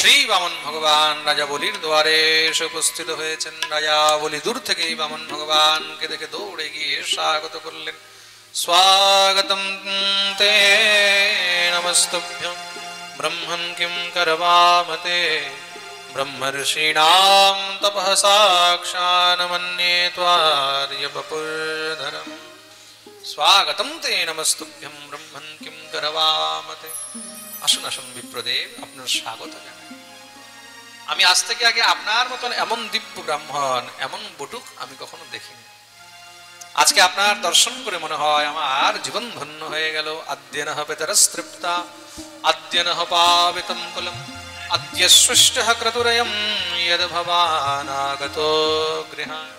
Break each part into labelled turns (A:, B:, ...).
A: শ্রী বামন ভগবান রাজা বলির দুয়ারে এসে উপস্থিত হয়েছেন। রাজা বলি দূর থেকেই বামন ভগবানকে দেখে দৌড়ে গিয়ে স্বাগত করলেন। স্বাগতম তে নমস্তুভ্যং ব্রহ্মণ কিং করবামতে ব্রহ্মর্ষীণাম তপঃ সাক্ষান মন্যে ত্বার্য বপুর্ধরম। স্বাগতম তে নমস্তুভ্যং ব্রহ্মণ কিং করবামতে। আসুন আসুন বিপ্রদেব, আপনার স্বাগত জানাই। আমি আজ থেকে আগে আপনার মতন এমন দিব্য ব্রাহ্মণ, এমন বটুক আমি কখনো দেখিনি। আজকে আপনার দর্শন করে মনে হয় আমার জীবন ধন্য হয়ে গেল। আদ্য নঃ পিতরস্তৃপ্তা আদ্য নঃ পাবিতম কুলম আদ্য সৃষ্টঃ ক্রতুরয়ং যদ ভবান আগতো গৃহায়।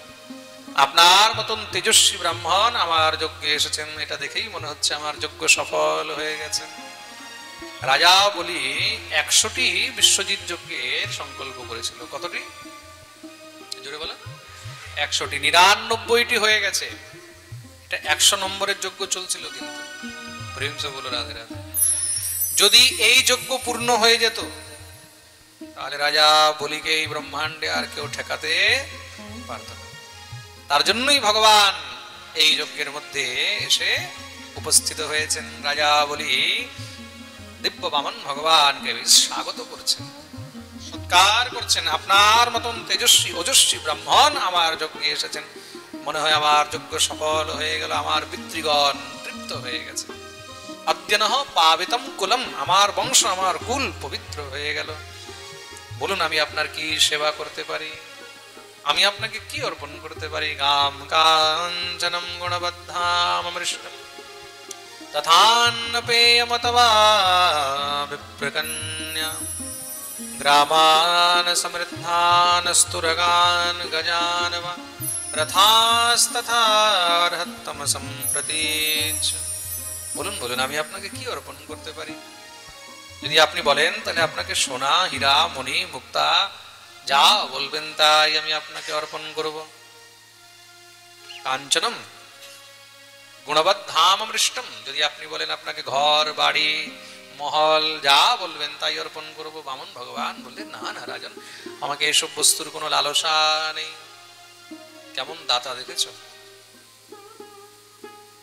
A: আপনার মতন তেজস্বী ব্রাহ্মণ আমার যজ্ঞে এসেছেন, এটা দেখেই মনে হচ্ছে আমার যজ্ঞ সফল হয়ে গেছে। রাজা বলি 100টি বিশ্বজিৎ যজ্ঞের সংকল্প করেছিল। কতটি জোরে বলেন? 100টি। 99টি হয়ে গেছে। এটা 100 নম্বরের যজ্ঞ চলছিল। কিন্তু প্রেম সে বলো রাধে রাধে। যদি এই যজ্ঞ পূর্ণ হয়ে যেত তাহলে রাজা বলিকে এই ব্রহ্মাণ্ডে আর কেউ ঠেকাতে পারত না। তার জন্যই ভগবান এই যজ্ঞের মধ্যে এসে উপস্থিত হয়েছেন। রাজা বলি দিব্য বামন ভগবানকে স্বাগত করছেন, সৎকার করছেন। আপনার মতন তেজস্বী ওজস্বী ব্রাহ্মণ আমার যজ্ঞে এসেছেন, মনে হয় আমার যজ্ঞ সফল হয়ে গেল, আমার পিতৃগণ তৃপ্ত হয়ে গেছে। আদ্য নঃ পাবিতম কুলম, আমার বংশ আমার কুল পবিত্র হয়ে গেল। বলুন আমি আপনার কি সেবা করতে পারি, আমি আপনাকে কি অর্পণ করতে পারি? গাম কাঞ্চনম গুণবদ্ধাম অমৃষ্টম তথান্নপেয়মতবা বিপ্রকন্যা গ্রামান সমৃদ্ধান স্তुरगान গজান वा রথাস্তথার্হত্তম সম্প্রতীচ্ছ। বলুন বলুন আমি আপনাকে কি অর্পণ করতে পারি? যদি আপনি বলেন তাহলে আপনাকে সোনা হীরা মণি মুক্তা যা বলবেন তাই আমি আপনাকে অর্পণ করব। কাঞ্চনম গুণবদ্ধাম অমৃষ্টম, যদি আপনি বলেন আপনাকে ঘর বাড়ি মহল যা বলবেন তাই অর্পণ করব। বামন ভগবান বললেন না না রাজন, আমাকে এসব বস্তুর কোনো লালসা নেই। কেমন দাতা দেখেছ?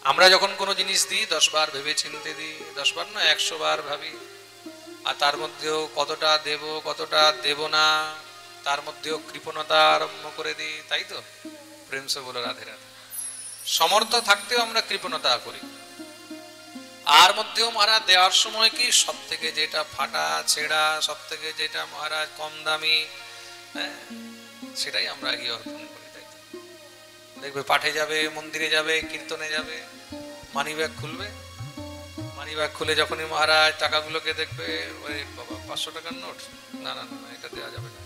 A: আমরা যখন কোনো জিনিস দিই 10 বার ভেবে চিনতে দিই, 10 বার না 100 বার ভাবি, আর তার মধ্যেও কতটা দেব কতটা দেব না, তার মধ্যেও কৃপণতা আরম্ভ করে দিই, তাই তো? প্রেম সে বলো রাধে রাধে। সমর্থ থাকতেও আমরা কৃপণতা করি, আর মধ্যেও মহারাজ দেওয়ার সময় কি সব থেকে যেটা ফাটা ছেঁড়া, সব থেকে যেটা মহারাজ কম দামি, সেটাই আমরা গিয়ে অর্পণ করি, তাই তো? দেখবে পাঠে যাবে, মন্দিরে যাবে, কীর্তনে যাবে, মানি ব্যাগ খুলবে, মানি ব্যাগ খুলে যখনই মহারাজ টাকাগুলোকে দেখবে, ওই বাবা 500 টাকার নোট, না না না এটা দেওয়া যাবে না।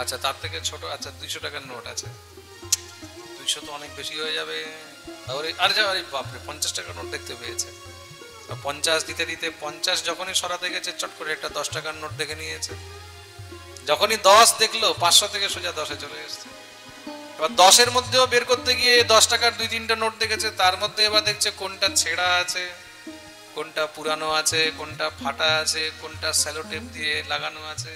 A: আচ্ছা তার থেকে ছোট, আচ্ছা 200 টাকার নোট আছে, 200 তো অনেক বেশি হয়ে যাবে। আর যা বাপরে 50 টাকার নোট দেখতে পেয়েছে, 50 দিতে দিতে 50 যখনই সরাতে গেছে চট করে একটা 10 টাকার নোট দেখে নিয়েছে। যখনই 10 দেখলো 500 থেকে সোজা 10-এ চলে এসেছে। এবার 10-এর মধ্যেও বের করতে গিয়ে 10 টাকার 2-3টা নোট দেখেছে, তার মধ্যে এবার দেখছে কোনটা ছেঁড়া আছে, কোনটা পুরানো আছে, কোনটা ফাটা আছে, কোনটা সেলোটেপ দিয়ে লাগানো আছে।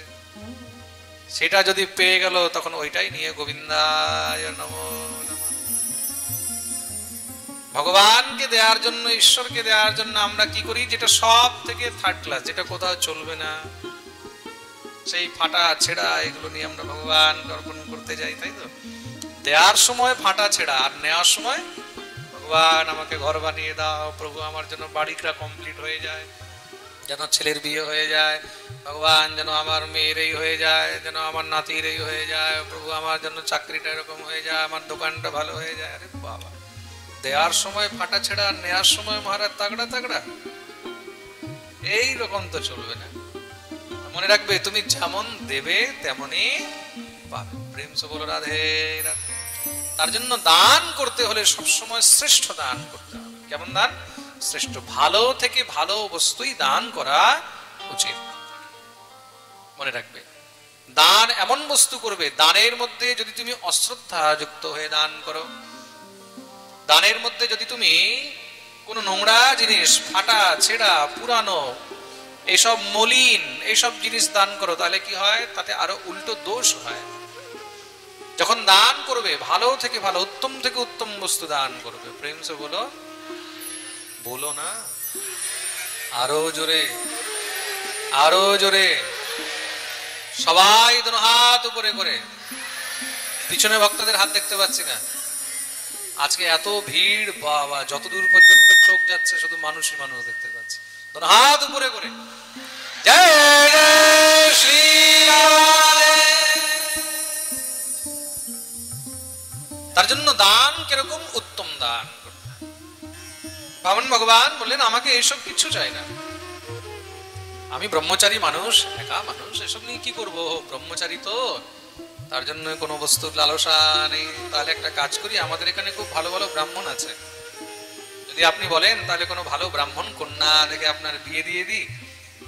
A: সেটা যদি পেয়ে গেল তখন ওইটাই নিয়ে গোবিন্দায় নমো নমঃ। ভগবানকে দেওয়ার জন্য, ঈশ্বরকে দেওয়ার জন্য আমরা কি করি? যেটা সব থেকে থার্ড ক্লাস, যেটা কোথাও চলবে না, সেই ফাটা ছেঁড়া এগুলো নিয়ে আমরা ভগবানকে অর্পণ করতে যাই, তাই তো? দেওয়ার সময় ফাটা ছেঁড়া, আর নেওয়ার সময় ভগবান আমাকে ঘর বানিয়ে দাও, প্রভু আমার জন্য বাড়িটা কমপ্লিট হয়ে যায়, যেন ছেলের বিয়ে হয়ে যায়, ভগবান যেন আমার মেয়ের এই হয়ে যায়, যেন আমার নাতির এই হয়ে যায়, প্রভু আমার জন্য চাকরিটা এরকম হয়ে যায়, আমার দোকানটা ভালো হয়ে যায়। আরে বাবা, দেওয়ার সময় ফাটা ছেঁড়া, নেওয়ার সময় মহারাজ তাগড়া তাগড়া, এই রকম তো চলবে না। মনে রাখবে তুমি যেমন দেবে তেমনই পাবে। প্রেম সে বলো রাধে রাধে। তার জন্য দান করতে হলে সবসময় শ্রেষ্ঠ দান করতে হবে। কেমন দান? শ্রেষ্ঠ, ভালো থেকে ভালো বস্তুই দান করা উচিত। মনে রাখবে দান এমন বস্তু করবে, দানের মধ্যে যদি তুমি অশ্রদ্ধা যুক্ত হয়ে দান করো, দানের মধ্যে যদি তুমি কোনো নোংরা জিনিস, ফাটা ছেঁড়া পুরানো এইসব মলিন এইসব জিনিস দান করো, তাহলে কি হয়? তাতে আরো উল্টো দোষ হয়। যখন দান করবে ভালো থেকে ভালো, উত্তম থেকে উত্তম বস্তু দান করবে। প্রেম সে বলো, বলো না আরো জোরে, আরো জোরে। সবাই দুনো হাত উপরে করে। পিছনে ভক্তদের হাত দেখতে পাচ্ছি না। আজকে এত ভিড়, বাবা, যতদূর পর্যন্ত চোখ যাচ্ছে শুধু মানুষই মানুষ দেখতে পাচ্ছি। দুনো হাত উপরে করে জয় জয় শ্রী রাধে। তার জন্য দান কিরকম? উত্তম দান। বামন ভগবান বললেন আমাকে এইসব কিছু চাই না, আমি ব্রহ্মচারী মানুষ, একা মানুষ, এসব নিয়ে কি করব? ব্রহ্মচারী তো, তার জন্য কোনো বস্তুর লালসা নেই। তাহলে একটা কাজ করি, আমাদের এখানে খুব ভালো ভালো ব্রাহ্মণ আছে, যদি আপনি বলেন তাহলে কোনো ভালো ব্রাহ্মণ কন্যা দেখে আপনার বিয়ে দিয়ে দিই।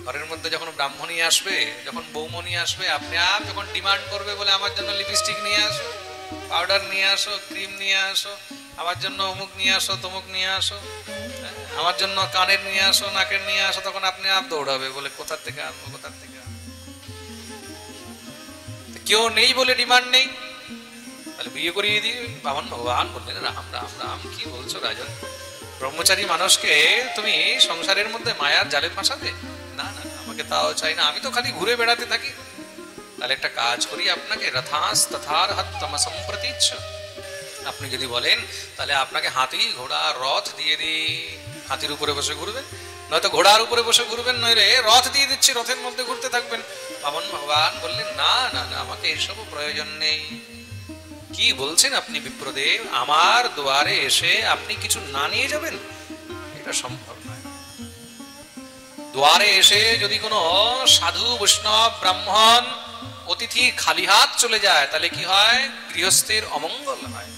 A: ঘরের মধ্যে যখন ব্রাহ্মণী আসবে, যখন বৌমণি আসবে, আপনি যখন ডিমান্ড করবে বলে আমার জন্য লিপস্টিক নিয়ে আসো, পাউডার নিয়ে আসো, ক্রিম নিয়ে আসো, আমার জন্য অমুক নিয়ে আসো, তমুক নিয়ে আসো, আমার জন্য কানের নিয়ে আসো, নাকের নিয়ে আসো, তখন আপনি দৌড়াবে বলে কোথার থেকে আনবো, কোথার থেকে আনবো। কেউ নেই বলে ডিমান্ড নেই, তাহলে বিয়ে করিয়ে দিই। বামন ভগবান বললেন রাম রাম রাম, কি বলছো রাজন? ব্রহ্মচারী মানুষকে তুমি সংসারের মধ্যে মায়ার জালে ফাঁসাবে? না না, আমাকে তাও চাই না, আমি তো খালি ঘুরে বেড়াতে থাকি। তাহলে একটা কাজ করি, আপনাকে রথাস তথার হত্তম সম্প্রতিচ্ছ, আপনি যদি বলেন তাহলে আপনাকে হাতি ঘোড়া রথ দিয়ে দিই, হাতির উপরে বসে ঘুরবেন, নয়তো ঘোড়ার উপরে বসে ঘুরবেন, নইলে রথ দিয়ে দিচ্ছি, রথের মধ্যে ঘুরতে থাকবেন। বামন ভগবান বললেন না না না, আমাকে এসব প্রয়োজন নেই। কি বলছেন আপনি বিপ্রদেব? আমার দুয়ারে এসে আপনি কিছু না নিয়ে যাবেন? এটা সম্ভব নয়। দুয়ারে এসে যদি কোনো সাধু বৈষ্ণব ব্রাহ্মণ অতিথি খালি হাত চলে যায়, তাহলে কি হয়? গৃহস্থের অমঙ্গল হয়।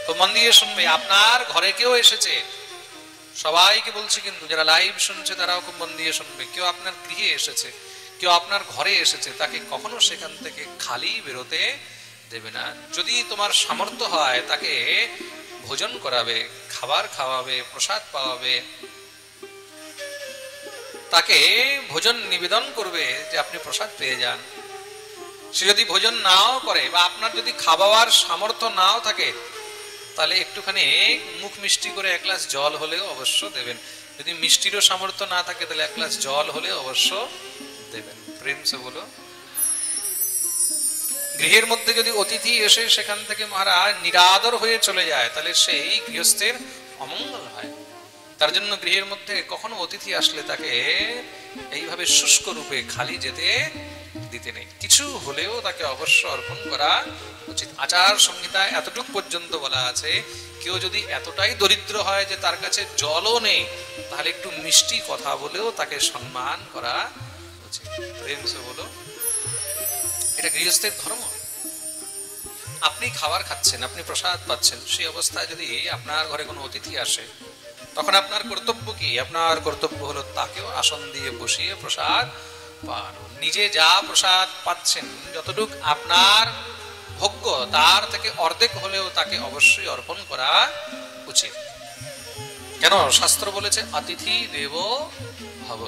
A: তো মন দিয়ে শুনবে, আপনার ঘরে কেউ এসেছে, সবাইকে বলছি কিন্তু যারা লাইভ শুনছে তারাও খুব মন দিয়ে শুনবে, কেউ আপনার গৃহে এসেছে, কেউ আপনার ঘরে এসেছে, তাকে কখনো সেখান থেকে খালি বেরোতে দেবে না। যদি তোমার সামর্থ্য হয় তাকে ভোজন করাবে, খাবার খাওয়াবে, প্রসাদ পাওয়াবে, তাকে ভোজন নিবেদন করবে যে আপনি প্রসাদ পেয়ে যান। সে যদি ভোজন নাও করে বা আপনার যদি খাওয়ার সামর্থ্য নাও থাকে, তাহলে একটুখানি মুখ মিষ্টি করে এক গ্লাস জল হলেও অবশ্য দেবেন। যদি মিষ্টিরও সামর্থ্য না থাকে তাহলে এক গ্লাস জল হলে অবশ্য দেবেন। প্রেম সে বলো। গৃহের মধ্যে যদি অতিথি এসে সেখান থেকে মহারাজ নিরাদর হয়ে চলে যায়, তাহলে সেই গৃহস্থের অমঙ্গল হয়। তার জন্য গৃহের মধ্যে কখনো অতিথি আসলে তাকে এইভাবে শুষ্ক রূপে খালি যেতে দিতে নেই, কিছু হলেও তাকে অবশ্য অর্পণ করা উচিত। আচার সংহিতা এতটুকু পর্যন্ত বলা আছে, কেউ যদি এতটাই দরিদ্র হয় যে তার কাছে জলও নেই, তাহলে একটু মিষ্টি কথা বলেও তাকে সম্মান করা উচিত। প্রেম সে বলো, এটা গৃহস্থের ধর্ম। আপনি খাবার খাচ্ছেন, আপনি প্রসাদ পাচ্ছেন, সেই অবস্থায় যদি আপনার ঘরে কোনো অতিথি আসে, তখন আপনার কর্তব্য কি? আপনার কর্তব্য হলো তাকেও আসন দিয়ে বসিয়ে প্রসাদ পান। নিজে যা প্রসাদ পাচ্ছেন, যতটুক আপনার ভোগ্য, তার থেকে অর্ধেক হলেও তাকে অবশ্যই অর্পণ করা উচিত। কেন? শাস্ত্র বলেছে অতিথি দেব ভব,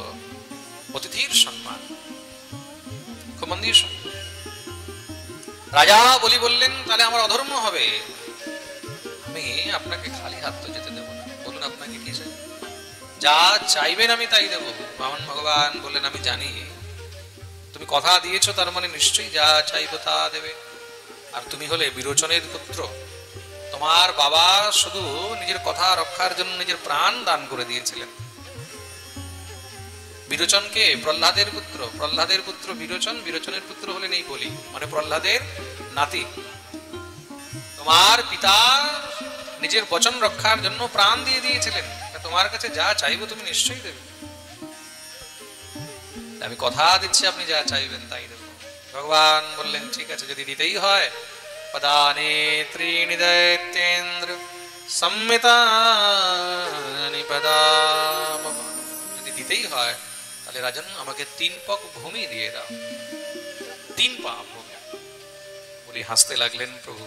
A: অতিথির সম্মান। খুব মন দিয়ে শুনুন। রাজা বলি বললেন তাহলে আমার অধর্ম হবে, আমি আপনাকে খালি হাত তো যেতে দেব না। বলুন আপনাকে কি চাই? যা চাইবেন আমি তাই দেব। বামন ভগবান বললেন আমি জানি তুমি কথা দিয়েছো, তার মানে নিশ্চয়ই যা চাইবো তা দেবে। আর তুমি হলে বিরোচনের পুত্র, তোমার বাবা শুধু নিজের কথা রক্ষার জন্য নিজের প্রাণ দান করে দিয়েছিলেন। বিরোচনকে প্রহ্লাদের পুত্র, প্রহ্লাদের পুত্র বিরোচন, বিরোচনের পুত্র হলেন এই বলি, মানে প্রহ্লাদের নাতি। তোমার পিতা নিজের বচন রক্ষার জন্য প্রাণ দিয়ে দিয়েছিলেন, তোমার কাছে যা চাইবো তুমি নিশ্চয়ই দেবে। আমি কথা দিচ্ছি আপনি যা চাইবেন তাই দেব। ভগবান বললেন ঠিক আছে, যদি দিতেই হয়, পদানি ত্রিণি দৈত্যেন্দ্র সম্মিতানি পদাম, যদি দিতেই হয় তাহলে রাজন আমাকে 3 পক ভূমি দিয়ে দাও, 3 পা ভূমি। বলি হাসতে লাগলেন, প্রভু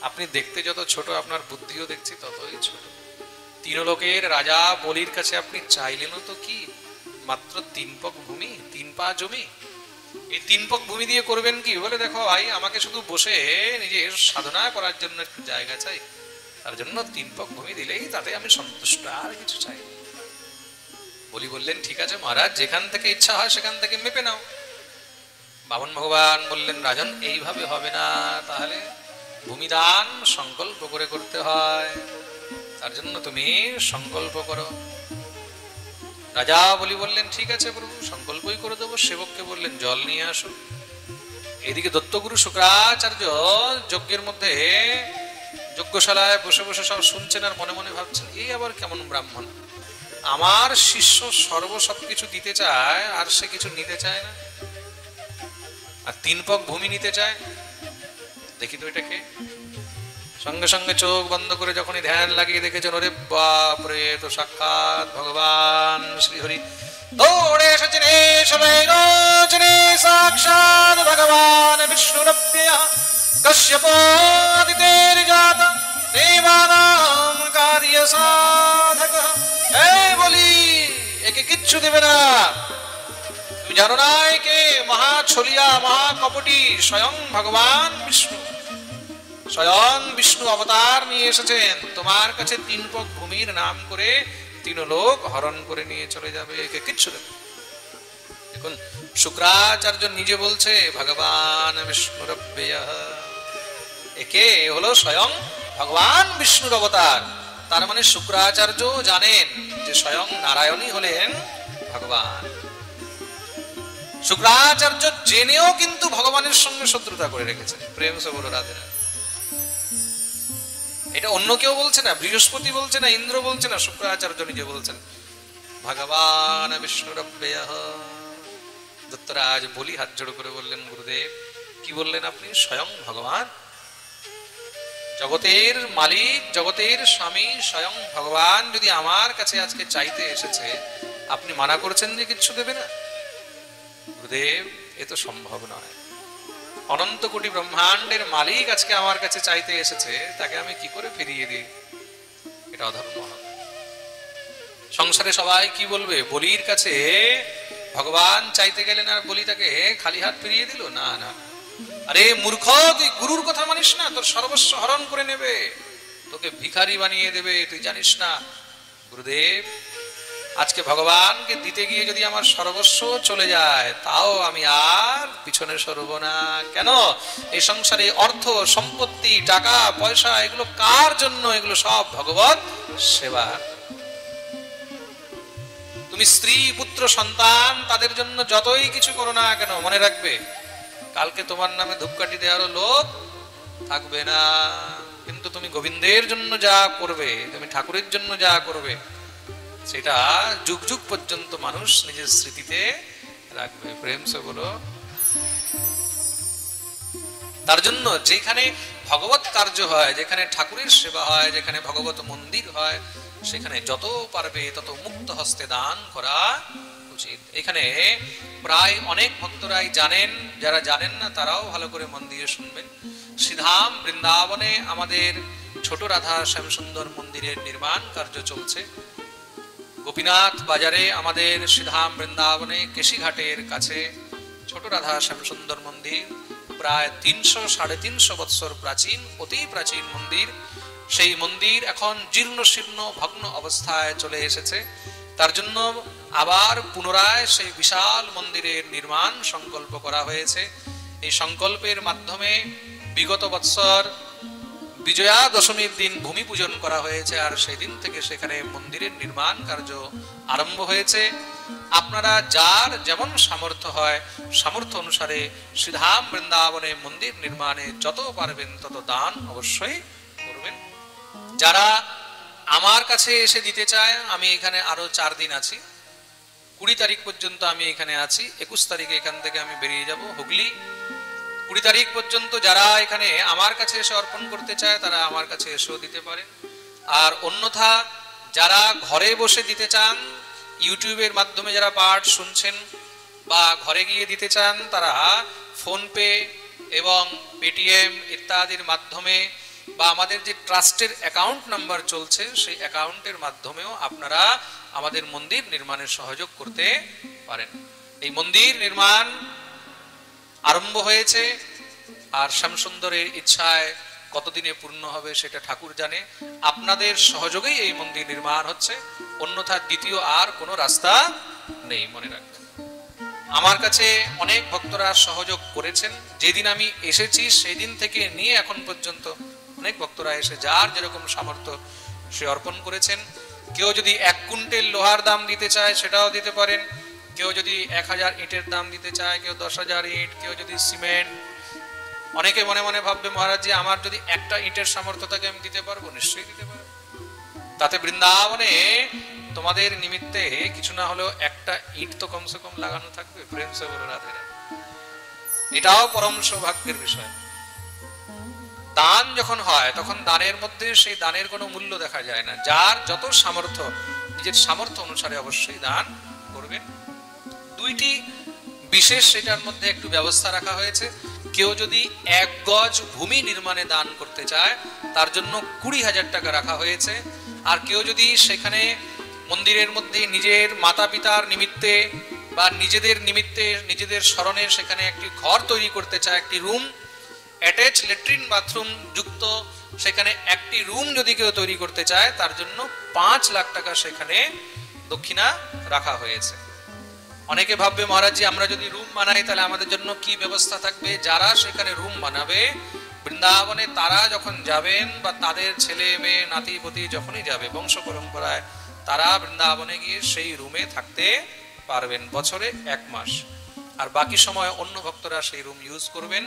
A: আপনি দেখতে যত ছোট, আপনার বুদ্ধিও দেখছি ততই ছোট। 3 লোকের রাজা বলির কাছে আপনি চাইলেনও তো কি, মাত্র 3 পক ভূমি, 3 পা জমি, এই 3 পক ভূমি দিয়ে করবেন কি? বলে দেখো ভাই, আমাকে শুধু বসে নিজের সাধনা করার জন্য একটু জায়গা চাই, তার জন্য 3 পক ভূমি দিলেই তাতে আমি সন্তুষ্ট, আর কিছু চাই। বলি বললেন ঠিক আছে মহারাজ, যেখান থেকে ইচ্ছা হয় সেখান থেকে মেপে নাও। বামন ভগবান বললেন রাজন, এইভাবে হবে না, তাহলে ভূমিদান সংকল্প করে করতে হয়, তার জন্য তুমি সংকল্প করো। রাজা বলি বললেন ঠিক আছে প্রভু, সংকল্পই করে দেবো। সেবককে বললেন জল নিয়ে আসো। এদিকে দত্তগুরু শুক্রাচার্য যজ্ঞের মধ্যে যজ্ঞশালায় বসে বসে সব শুনছেন আর মনে মনে ভাবছেন, এই আবার কেমন ব্রাহ্মণ, আমার শিষ্য সবকিছু দিতে চায় আর সে কিছু নিতে চায় না, আর 3 পক ভূমি নিতে চায়, দেখি তো এটাকে। সঙ্গে সঙ্গে চোখ বন্ধ করে যখনই ধ্যান লাগিয়ে দেখেছেন, ওরে বাপরে, তো সাক্ষাৎ ভগবান শ্রীহরি দৌড়ে এসেছেন। সাক্ষাৎ ভগবান বিষ্ণুরপ্যয়ঃ কশ্যপাদিতের জাতঃ দেবানাং কার্য সাধকঃ। এই বলি, একে কিচ্ছু দেবে না, তুমি জানো না একে মহা ছলিয়া মহা কপটি স্বয়ং ভগবান বিষ্ণু, স্বয়ং বিষ্ণু অবতার নিয়ে এসেছেন তোমার কাছে। 3 পক ভূমির নাম করে 3 লোক হরণ করে নিয়ে চলে যাবে, একে কিচ্ছু দেবে। দেখুন শুক্রাচার্য নিজে বলছে ভগবান বিষ্ণুরব্যয়ঃ, একে হলো স্বয়ং ভগবান বিষ্ণুর অবতার। তার মানে শুক্রাচার্য জানেন যে স্বয়ং নারায়ণই হলেন ভগবান। শুক্রাচার্য জেনেও কিন্তু ভগবানের সঙ্গে শত্রুতা করে রেখেছেন। প্রেম সে বলো রাধে রাধে। এটা অন্য কেউ বলছে না, বৃহস্পতি বলছে না, ইন্দ্র বলছে না, শুক্রাচার্য নিজে বলছেন ভগবান বিষ্ণুরব্যয়ঃ। দত্তরাজ বলি হাত জোড় করে বললেন গুরুদেব, কি বললেন আপনি? স্বয়ং ভগবান, জগতের মালিক, জগতের স্বামী স্বয়ং ভগবান যদি আমার কাছে আজকে চাইতে এসেছে, আপনি মানা করছেন যে কিচ্ছু দেবে না? গুরুদেব, এ তো সম্ভব নয়। অনন্ত কোটি ব্রহ্মাণ্ডের মালিক আজকে আমার কাছে চাইতে এসেছে, তাকে আমি কি করে ফিরিয়ে দিই? এটা অধর্ম হবে। সংসারে সবাই কি বলবে? বলির কাছে ভগবান চাইতে গেলেন আর বলি তাকে খালি হাত ফিরিয়ে দিল? না না, আরে মূর্খ, তুই গুরুর কথা মানিস না, তোর সর্বস্ব হরণ করে নেবে, তোকে ভিখারি বানিয়ে দেবে, তুই জানিস না। গুরুদেব, আজকে ভগবানকে দিতে গিয়ে যদি আমার সর্বস্ব চলে যায়, তাও আমি আর পিছনে সরব না। কেন? এই সংসারে অর্থ সম্পত্তি টাকা পয়সা এগুলো কার জন্য? এগুলো সব ভগবত সেবা। তুমি স্ত্রী পুত্র সন্তান তাদের জন্য যতই কিছু করো না কেন, মনে রাখবে কালকে তোমার নামে ধূপকাঠি দেওয়ারও লোক থাকবে না। কিন্তু তুমি গোবিন্দের জন্য যা করবে, তুমি ঠাকুরের জন্য যা করবে, সেটা যুগ যুগ পর্যন্ত মানুষ নিজের স্মৃতিতে রাখবে। প্রেম সে বলো। তার জন্য যেখানে ভগবত কার্য হয়, যেখানে ঠাকুরের সেবা হয়, যেখানে ভগবত মন্দির হয়, সেখানে যত পারবে তত মুক্ত হস্তে দান করা উচিত। এখানে প্রায় অনেক ভক্তরাই জানেন, যারা জানেন না তারাও ভালো করে মন দিয়ে শুনবেন। শ্রীধাম বৃন্দাবনে আমাদের ছোট রাধা শ্যামসুন্দর মন্দিরের নির্মাণ কার্য চলছে। গোপীনাথ বাজারে আমাদের শ্রীধাম বৃন্দাবনে কেশিঘাটের কাছে ছোট রাধা শ্যামসুন্দর মন্দির, প্রায় 300-350 বৎসর প্রাচীন, অতি প্রাচীন মন্দির। সেই মন্দির এখন জীর্ণ শীর্ণ ভগ্ন অবস্থায় চলে এসেছে। তার জন্য আবার পুনরায় সেই বিশাল মন্দিরের নির্মাণ সংকল্প করা হয়েছে। এই সংকল্পের মাধ্যমে বিগত বৎসর বিজয়া দশমীর দিন ভূমি পূজন করা হয়েছে, আর সেই দিন থেকে সেখানে মন্দিরের নির্মাণ কার্য আরম্ভ হয়েছে। আপনারা যার যেমন সামর্থ্য হয়, সামর্থ্য অনুসারে শ্রীধাম বৃন্দাবনে মন্দির নির্মাণে যত পারবেন তত দান অবশ্যই করবেন। যারা আমার কাছে এসে দিতে চায়, আমি এখানে আরো 4 দিন আছি। 20 তারিখ পর্যন্ত আমি এখানে আছি। 21 তারিখে এখান থেকে আমি বেরিয়ে যাব হুগলি। 20 তারিখ পর্যন্ত যারা এখানে আমার কাছে এসে অর্পণ করতে চায়, তারা আমার কাছে এসেও দিতে পারেন। আর অন্যথা যারা ঘরে বসে দিতে চান, ইউটিউবের মাধ্যমে যারা পাঠ শুনছেন বা ঘরে গিয়ে দিতে চান, তারা ফোনপে এবং পেটিএম ইত্যাদির মাধ্যমে বা আমাদের যে ট্রাস্টের অ্যাকাউন্ট নাম্বার চলছে সেই অ্যাকাউন্টের মাধ্যমেও আপনারা আমাদের মন্দির নির্মাণের সহযোগ করতে পারেন। এই মন্দির নির্মাণ আরম্ভ হয়েছে, আর শ্যামসুন্দরের ইচ্ছায় কতদিনে পূর্ণ হবে সেটা ঠাকুর জানে। আপনাদের সহযোগেই এই মন্দির নির্মাণ হচ্ছে, অন্যথা দ্বিতীয় আর কোনো রাস্তা নেই, মনে রাখবেন। আমার কাছে অনেক ভক্তরা সহযোগ করেছেন। যেদিন আমি এসেছি সেই দিন থেকে নিয়ে এখন পর্যন্ত অনেক ভক্তরা এসে যার যেরকম সামর্থ্য সে অর্পণ করেছেন। কেউ যদি 1 কুইন্টাল লোহার দাম দিতে চায় সেটাও দিতে পারেন, কেউ যদি 1000 ইটের দাম দিতে চায়, কেউ 10,000 ইট, কেউ যদি সিমেন্ট। অনেকে মনে মনে ভাববে মহারাজ জি আমার যদি একটা ইটের সামর্থ্য থাকে আমি দিতে পারবো, নিশ্চয়ই দিতে পারবো। তাতে বৃন্দাবনে তোমাদের নিমিত্তে কিছু না হলেও একটা ইট তো কমসে কম লাগানো থাকবে। প্রেম সে বলো রাধে রাধে। এটাও পরম সৌভাগ্যের বিষয়। দান যখন হয় তখন দানের মধ্যে সেই দানের কোনো মূল্য দেখা যায় না। যার যত সামর্থ্য, নিজের সামর্থ্য অনুসারে অবশ্যই দান করবেন। 2টি বিশেষ সেটার মধ্যে একটু ব্যবস্থা রাখা হয়েছে। কেউ যদি 1 গজ ভূমি নির্মাণে দান করতে চায় তার জন্য 20,000 টাকা রাখা হয়েছে। আর কেউ যদি সেখানে মন্দিরের মধ্যে নিজের মাতা পিতার নিমিত্তে বা নিজেদের নিমিত্তে নিজেদের স্মরণে সেখানে একটি ঘর তৈরি করতে চায়, একটি রুম অ্যাটাচ ল্যাট্রিন বাথরুম যুক্ত সেখানে একটি রুম যদি কেউ তৈরি করতে চায় তার জন্য 5 লাখ টাকা সেখানে দক্ষিণা রাখা হয়েছে। অনেকে ভাববে মহারাজ জি আমরা যদি রুম বানাই তাহলে আমাদের জন্য কি ব্যবস্থা থাকবে? যারা সেখানে রুম বানাবে বৃন্দাবনে তারা যখন যাবেন বা তাদের ছেলে মেয়ে নাতিপতি যখনই যাবে বংশ পরম্পরায়, তারা বৃন্দাবনে গিয়ে সেই রুমে থাকতে পারবেন বছরে 1 মাস। আর বাকি সময় অন্য ভক্তরা সেই রুম ইউজ করবেন।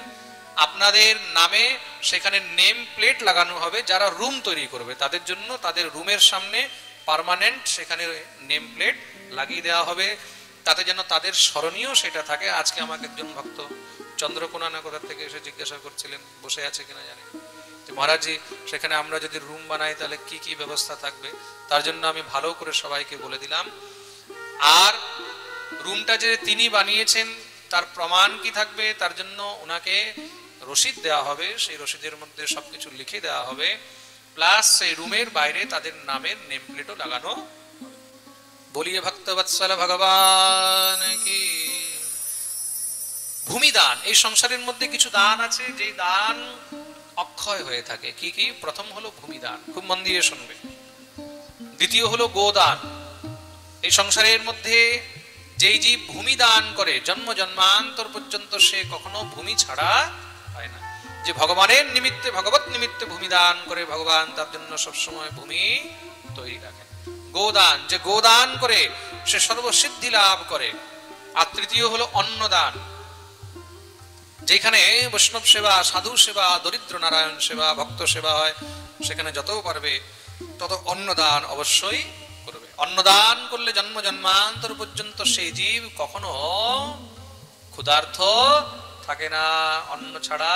A: আপনাদের নামে সেখানে নেম প্লেট লাগানো হবে। যারা রুম তৈরি করবে তাদের জন্য তাদের রুমের সামনে পার্মানেন্ট সেখানে নেম প্লেট লাগিয়ে দেওয়া হবে, তাতে যেন তাদের স্মরণীয় সেটা থাকে। আজকে আমাকে একজন ভক্ত চন্দ্রকোনা না কোথা থেকে এসে জিজ্ঞাসা করছিলেন, বসে আছে কিনা জানি, মহারাজ জি সেখানে আমরা যদি রুম বানাই তাহলে কি কি ব্যবস্থা থাকবে? তার জন্য আমি ভালো করে সবাইকে বলে দিলাম। আর রুমটা যে তিনি বানিয়েছেন তার প্রমাণ কি থাকবে? তার জন্য ওনাকে রসিদ দেওয়া হবে, সেই রসিদের মধ্যে সবকিছু লিখে দেওয়া হবে, প্লাস সেই রুমের বাইরে তাদের নামের নেম প্লেটও লাগানো। বলিয়ে ভক্তবৎসল ভগবান কি। ভূমিদান, এই সংসারের মধ্যে কিছু দান আছে যে দান অক্ষয় হয়ে থাকে। কি কি? প্রথম হলো ভূমিদান, খুব মন দিয়ে শুনবে। দ্বিতীয় হলো গোদান। এই সংসারের মধ্যে যেই জীব ভূমি দান করে জন্ম জন্মান্তর পর্যন্ত সে কখনো ভূমি ছাড়া হয় না। যে ভগবানের নিমিত্তে ভগবত নিমিত্তে ভূমি দান করে ভগবান তার জন্য সবসময় ভূমি তৈরি রাখে। গোদান, যে গোদান করে সে সর্বসিদ্ধি লাভ করে। আর তৃতীয় হলো অন্নদান, যেখানে বৈষ্ণব সেবা, সাধু সেবা, দরিদ্র নারায়ণ সেবা, ভক্ত সেবা হয় সেখানে যত পারবে তত অন্নদান অবশ্যই করবে। অন্নদান করলে জন্ম জন্মান্তর পর্যন্ত সেই জীব কখনো ক্ষুধার্ত থাকে না, অন্ন ছাড়া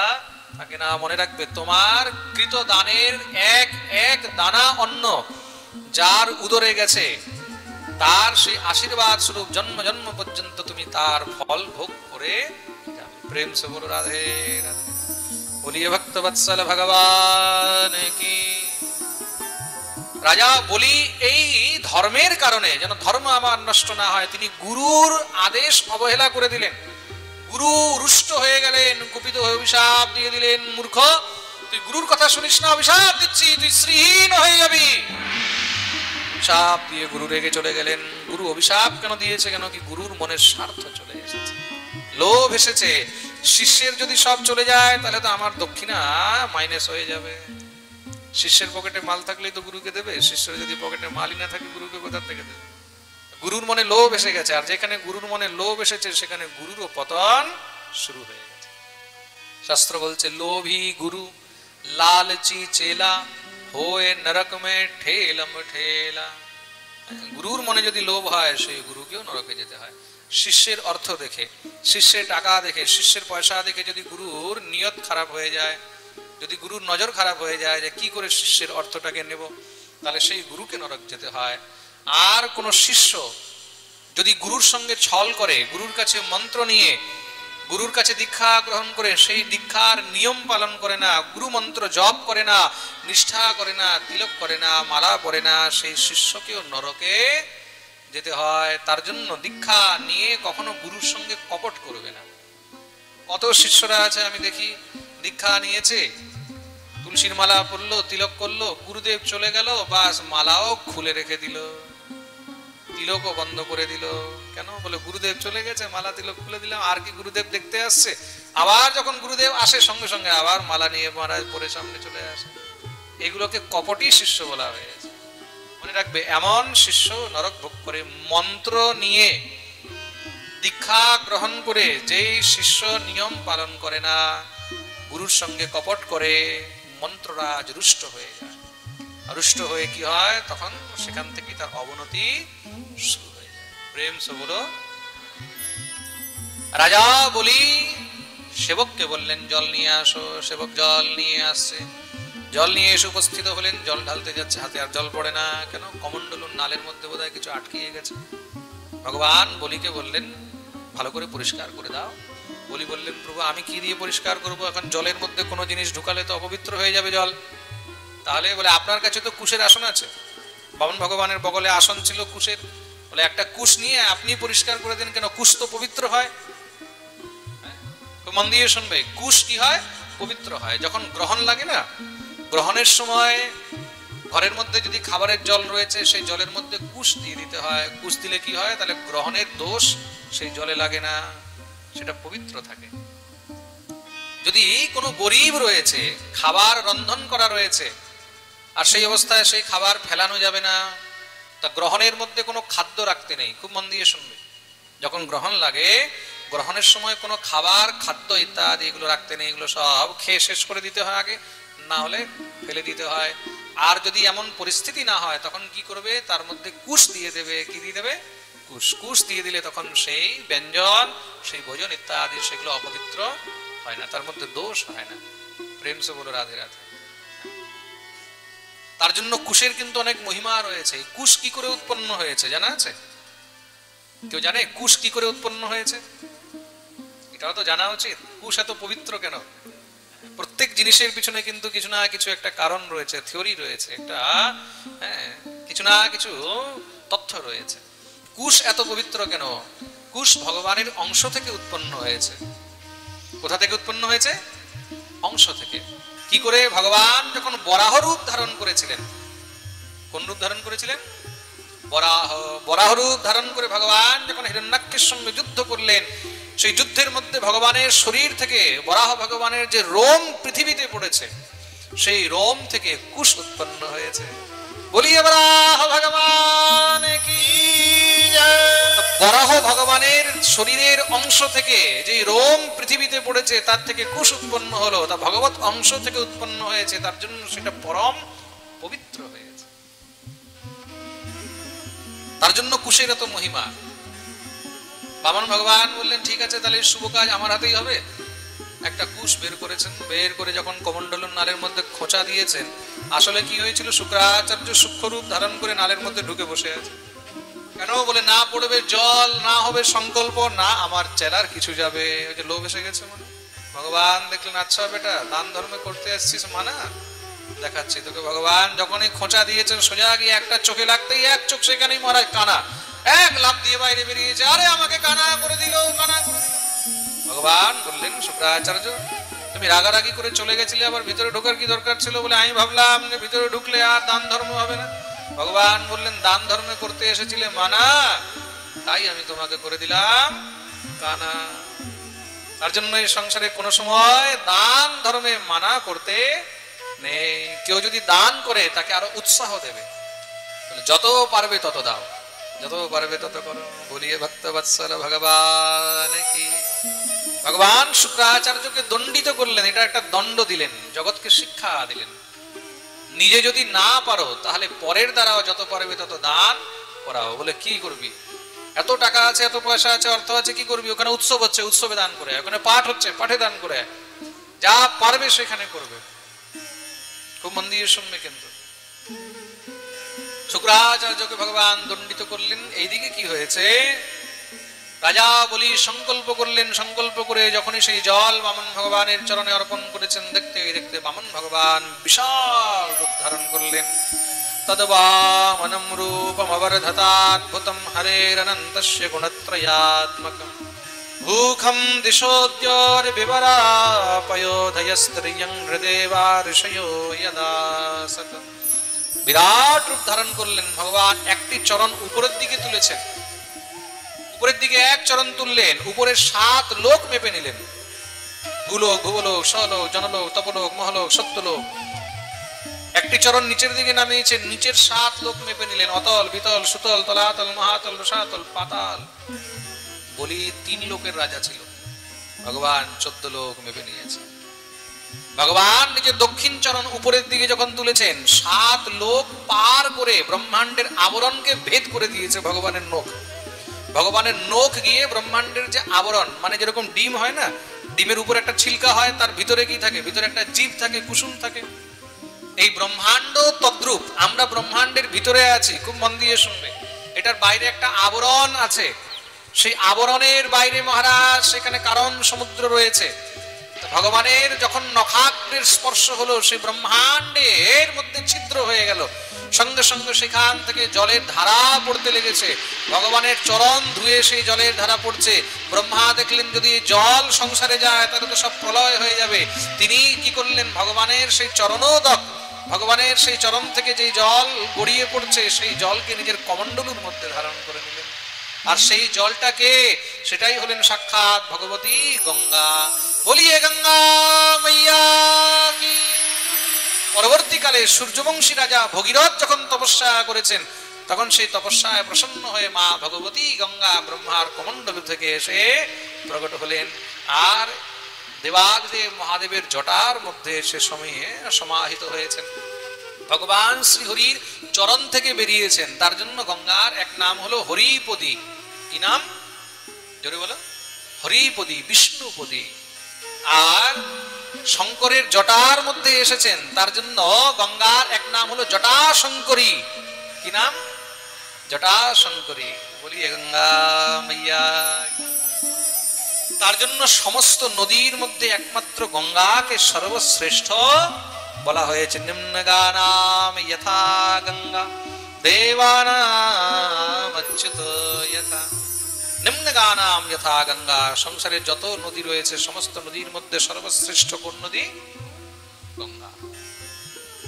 A: থাকে না। মনে রাখবে তোমার কৃত দানের এক এক দানা অন্ন যার উদরে গেছে তার সেই আশীর্বাদ স্বরূপ জন্ম জন্ম পর্যন্ত তুমি তার ফল ভোগ করে যাবে। প্রেম সে বলো রাধে রাধে। বলিয়ে ভক্তবৎসল ভগবান কি। রাজা বলি এই ধর্মের কারণে যেন ধর্ম আমার নষ্ট না হয় তিনি গুরুর আদেশ অবহেলা করে দিলেন। গুরু রুষ্ট হয়ে গেলেন, কুপিত হয়ে অভিশাপ দিয়ে দিলেন, মূর্খ তুই গুরুর কথা শুনিস না, অভিশাপ দিচ্ছি, তুই শ্রীহীন হয়ে যাবি। অভিশাপ দিয়ে গুরু রেগে চলে গেলেন। গুরু অভিশাপ কেন দিয়েছে? কেন কি গুরুর মনের স্বার্থ চলে এসেছে, লোভ এসেছে। শিষ্যের যদি সব চলে যায় তাহলে তো আমার দক্ষিণা মাইনাস হয়ে যাবে। শিষ্যের পকেটে মাল থাকলেই তো গুরুকে দেবে, শিষ্যের যদি পকেটে মালই না থাকে গুরুকে কোথা থেকে দেবে? গুরুর মনে লোভ এসে গেছে, আর যেখানে গুরুর মনে লোভ এসেছে সেখানে গুরুরও পতন শুরু হয়ে গেছে। শাস্ত্র বলছে লোভী গুরু লালচি চেলা হোয়ে নরক মে ঠেলম ঠেলা। গুরুর মনে যদি লোভ হয় সেই গুরুকেও নরকে যেতে হয়। শিষ্যের অর্থ দেখে, শিষ্যের টাকা দেখে, শিষ্যের পয়সা দেখে যদি গুরুর নিয়ত খারাপ হয়ে যায়, যদি গুরুর নজর খারাপ হয়ে যায় যে কি করে শিষ্যের অর্থটাকে নেব, তাহলে সেই গুরুকে নরক যেতে হয়। আর কোন শিষ্য যদি গুরুর সঙ্গে ছল করে, গুরুর কাছে মন্ত্র নিয়ে গুরুর কাছে দীক্ষা গ্রহণ করে সেই দীক্ষার নিয়ম পালন করে না, গুরু মন্ত্র জপ করে না, নিষ্ঠা করে না, তিলক করে না, মালা পরে না, সেই শিষ্যকেও নরকে যেতে হয়। তার জন্য দীক্ষা নিয়ে কখনো গুরুর সঙ্গে কপট করবে না। কত শিষ্যরা আছে আমি দেখি, দীক্ষা নিয়েছে, তুলসীর মালা পরলো, তিলক করলো, গুরুদেব চলে গেল, বাস মালাও খুলে রেখে দিল, তিলকও বন্ধ করে দিল। কেন? বলে গুরুদেব চলে গেছে, মালা তিলক খুলে দিলাম, আর কি গুরুদেব দেখতে আসছে? আবার যখন গুরুদেব আসে সঙ্গে সঙ্গে আবার মালা নিয়ে মহারাজ পরে সামনে চলে আসে। এগুলোকে কপটি শিষ্য বলা হয়েছে। মনে রাখবে, এমন শিষ্য নরক ভোগ করে। মন্ত্র নিয়ে দীক্ষা গ্রহণ করে যেই শিষ্য নিয়ম পালন করে না, গুরুর সঙ্গে কপট করে, মন্ত্ররাজ রুষ্ট হয়ে যায়। রুষ্ট হয়ে কি হয়? তখন সেখান থেকে তার অবনতি শুরু হয়ে যায়। প্রেম সে বলো। রাজা বলি সেবককে বললেন জল নিয়ে আসো। সেবক জল নিয়ে আসছে, জল নিয়ে এসে উপস্থিত হলেন। জল ঢালতে যাচ্ছে, হাতে আর জল পড়ে না। কেন? কমণ্ডলুর নালের মধ্যে বোধহয় কিছু আটকিয়ে গেছে। ভগবান বলিকে বললেন ভালো করে পরিষ্কার করে দাও। বলি বললেন প্রভু আমি কি দিয়ে পরিষ্কার করবো? এখন জলের মধ্যে কোনো জিনিস ঢুকালে তো অপবিত্র হয়ে যাবে জল। তাহলে বলে আপনার কাছে তো কুশের আসন আছে। বামন ভগবানের বগলে আসন ছিল কুশের। বলে একটা কুশ নিয়ে আপনি পরিষ্কার করে দেন। কেন? কুশ তো পবিত্র হয়। মন দিয়ে শুনবে, কুশ কি হয়? পবিত্র হয়। যখন গ্রহণ লাগে না, গ্রহণের সময় ঘরের মধ্যে যদি খাবারের জল রয়েছে সেই জলের মধ্যে কুশ দিয়ে দিতে হয়। কুশ দিলে কি হয়? তাহলে গ্রহণের দোষ সেই জলে লাগে না, সেটা পবিত্র থাকে। যদি কোনো গরিব রয়েছে, খাবার রন্ধন করা রয়েছে, আর সেই অবস্থায় সেই খাবার ফেলানো যাবে না, তা গ্রহণের মধ্যে কোনো খাদ্য রাখতে নেই। খুব মন দিয়ে শুনবে, যখন গ্রহণ লাগে, গ্রহণের সময় কোনো খাবার, খাদ্য ইত্যাদি এগুলো রাখতে নেই। এগুলো সব খেয়ে শেষ করে দিতে হয় আগে, না হলে ফেলে দিতে হয়। আর যদি এমন পরিস্থিতি না হয় তখন কি করবে? তার মধ্যে কুশ দিয়ে দেবে। কি দিয়ে দেবে? কুশ। কুশ দিয়ে দিলে তখন সেই ব্যঞ্জন, সেই ভোজন ইত্যাদি সেগুলো অপবিত্র হয় না, তার মধ্যে দোষ হয় না। প্রেম সে বলো রাধে রাধে। তার জন্য কুশের কিন্তু অনেক মহিমা রয়েছে। কুশ কি করে উৎপন্ন হয়েছে জানা আছে? কেউ জানে কুশ কি করে উৎপন্ন হয়েছে? এটাও তো জানা উচিত। কুশ এত পবিত্র কেন? প্রত্যেক জিনিসের পিছনে কিন্তু কিছু না কিছু একটা কারণ রয়েছে, থিওরি রয়েছে, একটা কিছু না কিছু তথ্য রয়েছে। কুশ এত পবিত্র কেন? কুশ ভগবানের অংশ থেকে উৎপন্ন হয়েছে। কোথা থেকে উৎপন্ন হয়েছে? অংশ থেকে। কি করে? ভগবান যখন বরাহ রূপ ধারণ করেছিলেন। কোন রূপ ধারণ করেছিলেন? বরাহ। বরাহ রূপ ধারণ করে ভগবান যখন হিরণ্যাক্ষের সঙ্গে যুদ্ধ করলেন, সেই যুদ্ধের মধ্যে ভগবানের শরীর থেকে, বরাহ ভগবানের যে রোম পৃথিবীতে পড়েছে, সেই রোম থেকে কুশ উৎপন্ন হয়েছে। বলিয়ে বরাহ ভগবান কি জয়। বরাহ ভগবানের শরীরের অংশ থেকে যে রোম পৃথিবীতে পড়েছে, তার থেকে কুশ উৎপন্ন হলো। তা ভগবত অংশ থেকে উৎপন্ন হয়েছে, তার জন্য সেটা পরম পবিত্র হয়েছে। তার জন্য কুশের এত মহিমা। বামন ভগবান বললেন ঠিক আছে, তাহলে শুভ কাজ আমার হাতেই হবে। একটা কুশ বের করেছেন, বের করে যখন কমণ্ডলুর নালের মধ্যে খোঁচা দিয়েছেন, আসলে কি হয়েছিল? শুক্রাচার্য সূক্ষ্ম রূপ ধারণ করে নালের মধ্যে ঢুকে বসে আছে। কেন? বলে না পড়বে জল, না হবে সংকল্প, না আমার চেলার কিছু যাবে। ওই যে লোভ এসে গেছে মনে। ভগবান দেখলেন আচ্ছা বেটা দান ধর্ম করতে আসছিস, মানা দেখাচ্ছি তোকে। ভগবান যখনই খোঁচা দিয়েছেন, সোজা গিয়ে একটা চোখে লাগতেই এক চোখ সেখানেই মহারাজ কানা, এক লাফ দিয়ে বাইরে বেরিয়েছে। আরে আমাকে কানা করে দিল, কানা করে দিল। ভগবান বললেন শুক্রাচার্য তুমি রাগারাগি করে চলে গেছিলে, আবার ভিতরে ঢোকার কি দরকার ছিল? বলে আমি ভাবলাম যে ভিতরে ঢুকলে আর দান ধর্ম হবে না। ভগবান বললেন দান ধর্ম করতে এসেছিলে মানা, তাই আমি তোমাকে করে দিলাম কানা। তার জন্য এই সংসারে কোনো সময় দান ধর্মে মানা করতে নেই। কেউ যদি দান করে তাকে আরো উৎসাহ দেবে, যত পারবে তত দাও, যত পারবে তত করো। বলিয়ে ভক্ত বৎসল ভগবান কি। ভগবান শুক্রাচার্যকে দণ্ডিত করলেন, এটা একটা দণ্ড দিলেন, জগৎকে শিক্ষা দিলেন। নিজে যদি না পারো তাহলে পরের দ্বারাও যত পারবে তত দান করাও। বলে কি করবি? এত টাকা আছে, এত পয়সা আছে, অর্থ আছে, কি করবি? ওখানে উৎসব হচ্ছে, উৎসবে দান করে। ওখানে পাঠ হচ্ছে, পাঠে দান করে। যা পারবে সেখানে করবে। খুব মন দিয়ে শুনবে। কিন্তু শুক্রাচার্যকে ভগবান দণ্ডিত করলেন। এইদিকে কি হয়েছে? রাজা বলি সংকল্প করলেন, সংকল্প করে যখনই সেই জল বামন ভগবানের চরণে অর্পণ করেছেন, দেখতে দেখতে বামন ভগবান বিশাল রূপ ধারণ করলেন। তদ্বামনম রূপমবর্ধতাদ্ভুতম হরেরনন্তস্য গুণত্রয়াত্মকম ভূখম দিশোদ্যোর্বিবরাপয়োধয়স্ত্রিয়ং হৃদেবা ঋষयो यदा সত। বিরাট রূপ ধারণ করলেন ভগবান। একটি চরণ উপরের দিকে তুলেছেন, উপরের দিকে এক চরণ তুললেন, উপরের 7 লোক মেপে নিলেন। ভূলোক, ভুবলোক, স্বলোক, জনলোক, তপলোক, মহলোক, সত্যলোক। একটি চরণ নিচের দিকে নামিয়েছেন, নিচের 7 লোক মেপে নিলেন। অতল, বিতল, সুতল, তলাতল, মহাতল, রসাতল, পাতাল। বলি 3 লোকের রাজা ছিল, ভগবান 14 লোক মেপে নিয়েছেন। ভগবান নিজের দক্ষিণ চরণ উপরের দিকে যখন তুলেছেন, 7 লোক পার করে ব্রহ্মাণ্ডের আবরণকে ভেদ করে দিয়েছে ভগবানের নখ। ভগবানের নখ গিয়ে ব্রহ্মাণ্ডের যে আবরণ, মানে যেরকম ডিম হয় না, ডিমের উপর একটা ছিলকা হয়, তার ভিতরে কি থাকে? ভিতরে একটা জীব থাকে, কুসুম থাকে। এই ব্রহ্মাণ্ড তদ্রূপ। আমরা ব্রহ্মাণ্ডের ভিতরে আছি, খুব মন দিয়ে শুনবে। এটার বাইরে একটা আবরণ আছে, সেই আবরণের বাইরে মহারাজ সেখানে কারণ সমুদ্র রয়েছে। ভগবানের যখন নখাগ্রের স্পর্শ হলো, সেই ব্রহ্মাণ্ডের মধ্যে ছিদ্র হয়ে গেল। সঙ্গে সঙ্গে সেখান থেকে জলের ধারা পড়তে লেগেছে। ভগবানের চরণ ধুয়ে সেই জলের ধারা পড়ছে। ব্রহ্মা দেখলেন যদি জল সংসারে যায় তাহলে তো সব প্রলয় হয়ে যাবে। তিনি কি করলেন? ভগবানের সেই চরণোদক, ভগবানের সেই চরণ থেকে যে জল গড়িয়ে পড়ছে, সেই জলকে নিজের কমণ্ডলুর মধ্যে ধারণ করে নিলেন। আর সেই জলটাকে, সেটাই হলেন সাক্ষাৎ ভগবতী গঙ্গা। বলিয়ে গঙ্গা মাইয়া কি। পরবর্তীকালে সূর্যবংশী রাজা ভগীরথ যখন তপস্যা করেছেন, তখন সেই তপস্যায় প্রসন্ন হয়ে মা ভগবতী গঙ্গা ব্রহ্মার কমণ্ডল থেকে এসে প্রকট হলেন। আর দেবাদিদেব মহাদেবের জটার মধ্যে সে সময়ে সমাহিত হয়েছেন। ভগবান শ্রীহরির চরণ থেকে বেরিয়েছেন, তার জন্য গঙ্গার এক নাম হলো হরিপদী। কি নাম? জোরে বলো। হরিপদী, বিষ্ণুপদী। আর শঙ্করের জটার মধ্যে এসেছেন, তার জন্য গঙ্গার এক নাম হলো জটাশঙ্করী। কি নাম? জটাশঙ্করী। বলিয়ে গঙ্গা মাইয়া। তার জন্য সমস্ত নদীর মধ্যে একমাত্র গঙ্গাকে সর্বশ্রেষ্ঠ বলা হয়েছে। নিম্নগানাম যথা গঙ্গা দেবানাম অচ্যুত যথা। নিম্নগানাম যথা গঙ্গা। সংসারে যত নদী রয়েছে সমস্ত নদীর মধ্যে সর্বশ্রেষ্ঠ কোন নদী? গঙ্গা।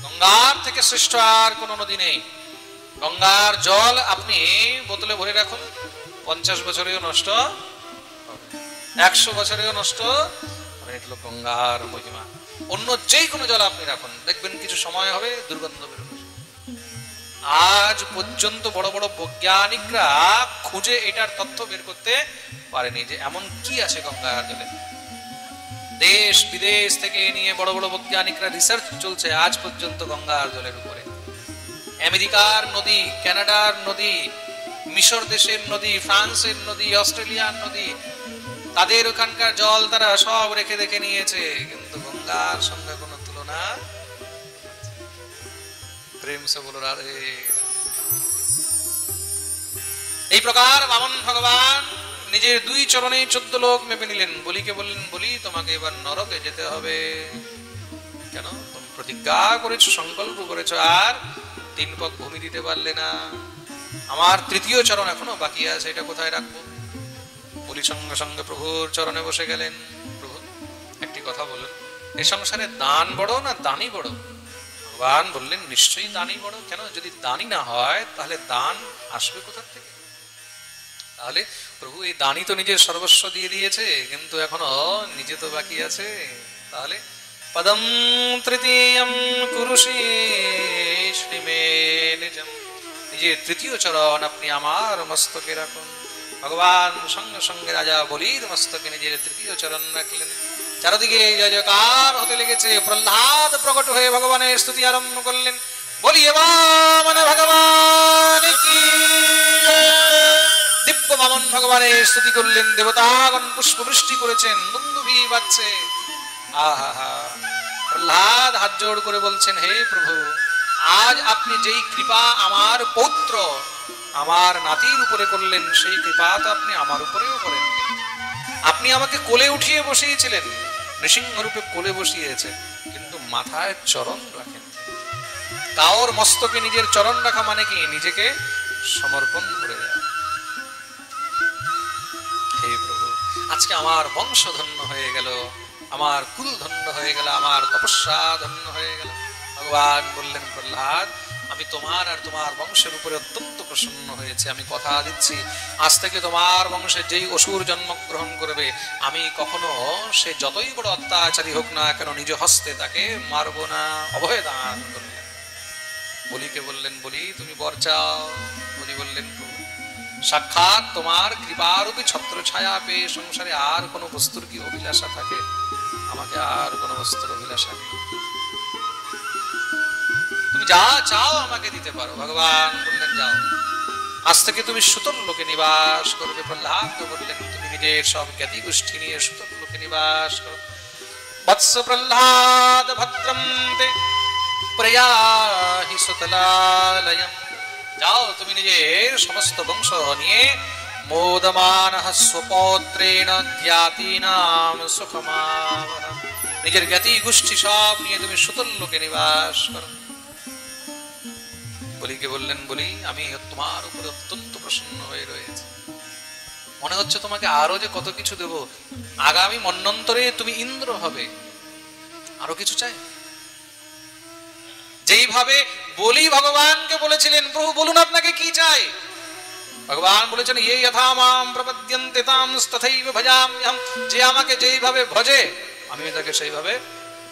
A: গঙ্গার থেকে শ্রেষ্ঠ আর কোন নদী নেই। গঙ্গার জল আপনি বোতলে ভরে রাখুন, 50 বছরেও নষ্ট হবে, 100 বছরেও নষ্ট হবে। এটা গঙ্গার মহিমা। অন্য যে কোনো জল আপনি রাখুন, দেখবেন কিছু সময় হবে দুর্গন্ধ বেরোবে। আজ পর্যন্ত বড় বড় বৈজ্ঞানিকরা খুঁজে এটার তথ্য বের করতে পারেনি যে এমন কি আছে গঙ্গার জলে। দেশ বিদেশ থেকে নিয়ে বড় বড় বৈজ্ঞানিকরা রিসার্চ চলছে আজ পর্যন্ত গঙ্গার জলের উপরে। আমেরিকার নদী, কানাডার নদী, মিশর দেশের নদী, ফ্রান্সের নদী, অস্ট্রেলিয়ার নদী, তাদের ওখানকার জল তারা সব রেখে দেখে নিয়েছে, কিন্তু গঙ্গার সঙ্গে কোনো তুলনা। প্রেম সে বলো রাধে। এই প্রকার বামন ভগবান নিজের 2 চরণে 14 লোক মেপে নিলেন। বলিকে বললেন, বলি তোমাকে এবার নরকে যেতে হবে। কেন? তুমি প্রতিজ্ঞা করেছো, সংকল্প করেছো, আর 3 পদ ভূমি দিতে পারলে না। আমার 3য় চরণ এখনো বাকি আছে, এটা কোথায় রাখবো? বলি সঙ্গে সঙ্গে প্রভুর চরণে বসে গেলেন। প্রভু একটি কথা বলুন, এই সংসারে দান বড় না দানি বড়? ভগবান বললেন, নিশ্চয়ই দানি বড়। কেন? যদি দানি না হয় তাহলে দান আসবে কোথা থেকে? তাহলে প্রভু এই দানি তো নিজের সর্বস্ব দিয়ে দিয়েছে, কিন্তু এখনো নিজে তো বাকি আছে। তাহলে পদম তৃতীয়ম কুরুষি শ্রীমে নিজম। নিজের 3য় চরণ আপনি আমার মস্তকে রাখুন। ভগবান সঙ্গে সঙ্গে রাজা বলির মস্তকে নিজের 3য় চরণ রাখলেন। চারদিকে জয় জয়কার হতে লেগেছে। প্রহ্লাদ প্রকট হয়ে ভগবানের স্তুতি আরম্ভ করলেন। বলিয়ে বামন ভগবান কি। দিব্য বামন ভগবানের স্তুতি করলেন। দেবতাগণ পুষ্প বৃষ্টি করেছেন, দুন্দুভি বাজছে। আহা। প্রহ্লাদ হাত জোড় করে বলছেন, হে প্রভু, আজ আপনি যেই কৃপা আমার পৌত্র আমার নাতির উপরে করলেন, সেই কৃপা তো আপনি আমার উপরেও করেন। আপনি আমাকে কোলে উঠিয়ে বসিয়েছিলেন, নৃসিংহ রূপে কোলে বসিয়েছে, কিন্তু মাথায় চরণ রাখেন। কাওর মস্তকে নিজের চরণ রাখা মানে কি? নিজেকে সমর্পণ করে দেওয়া। হে প্রভু, আজকে আমার বংশ ধন্য হয়ে গেল, আমার কুল ধন্য হয়ে গেল, আমার তপস্যা ধন্য হয়ে গেল। ভগবান বললেন, প্রহ্লাদ, আমি তোমার আর তোমার বংশের উপরে অত্যন্ত প্রসন্ন হয়েছে। আমি কথা দিচ্ছি, আজ থেকে তোমার বংশে যেই অসুর জন্মগ্রহণ করবে, আমি কখনো সে যতই বড় অত্যাচারী হোক না কেন নিজ হস্তে তাকে মারব না। অভয় দান করলেন। বলিকে বললেন, বলি তুমি বর চাও? বলি বললেন, প্রভু, সাক্ষাৎ তোমার কৃপারূপী ছত্র ছায়া পেয়ে সংসারে আর কোনো বস্তুর কি অভিলাষা থাকে? আমাকে আর কোনো বস্তুর অভিলাষা নেই, তুমি যা চাও আমাকে দিতে পারো। ভগবান বললেন, যাও, আজ থেকে তুমি সুতল লোকে নিবাস করবে। প্রহ্লাদ বললেন, তুমি নিজের সব জ্ঞাতি গোষ্ঠী নিয়ে সুতল লোকে নিবাস করো। বৎস প্রহ্লাদ ভদ্রম তে প্রয়াহি সুতলালয়ম। যাও, তুমি নিজের সমস্ত বংশ নিয়ে মোদমানঃ স্বপৌত্রেণ জ্ঞাতিনাম সুখমাবহ। নিজের জ্ঞাতি গোষ্ঠী সব নিয়ে তুমি সুতল লোকে নিবাস করো। বলিকে বললেন, বলি, আমি তোমার উপরে অত্যন্ত প্রসন্ন হয়ে রয়েছে। মনে হচ্ছে তোমাকে আরো যে কত কিছু দেব। আগামী মন্বন্তরে তুমি ইন্দ্র হবে। আরো কিছু চাই? যেইভাবে বলি ভগবানকে বলেছিলেন, প্রভু বলুন আপনাকে কি চাই? ভগবান বলেছেন, ইয়ে যথা মাম প্রপদ্যন্তে তাম তথৈব ভজাম্যহম। যে আমাকে যেইভাবে ভজে আমিও তাকে সেইভাবে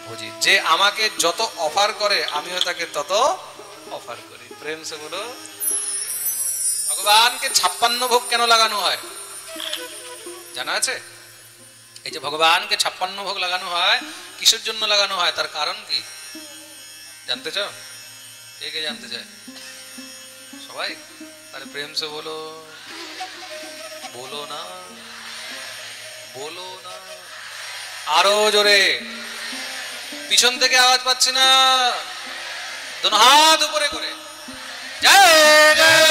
A: ভজি। যে আমাকে যত অফার করে আমিও তাকে তত অফার করি। প্রেম সে বলো। ভগবানকে 56 ভোগ কেন লাগানো হয় জানা আছে? এই যে ভগবানকে 56 ভোগ লাগানো হয়, কিসের জন্য লাগানো হয়? তার কারণ কি জানতে চাও? কে কে জানতে চায়? সবাই? আরে প্রেম সে বলো। বলো না, বলো না, আরো জোরে। পিছন থেকে আওয়াজ পাচ্ছি না। দোনো হাত উপরে করে জয় জয়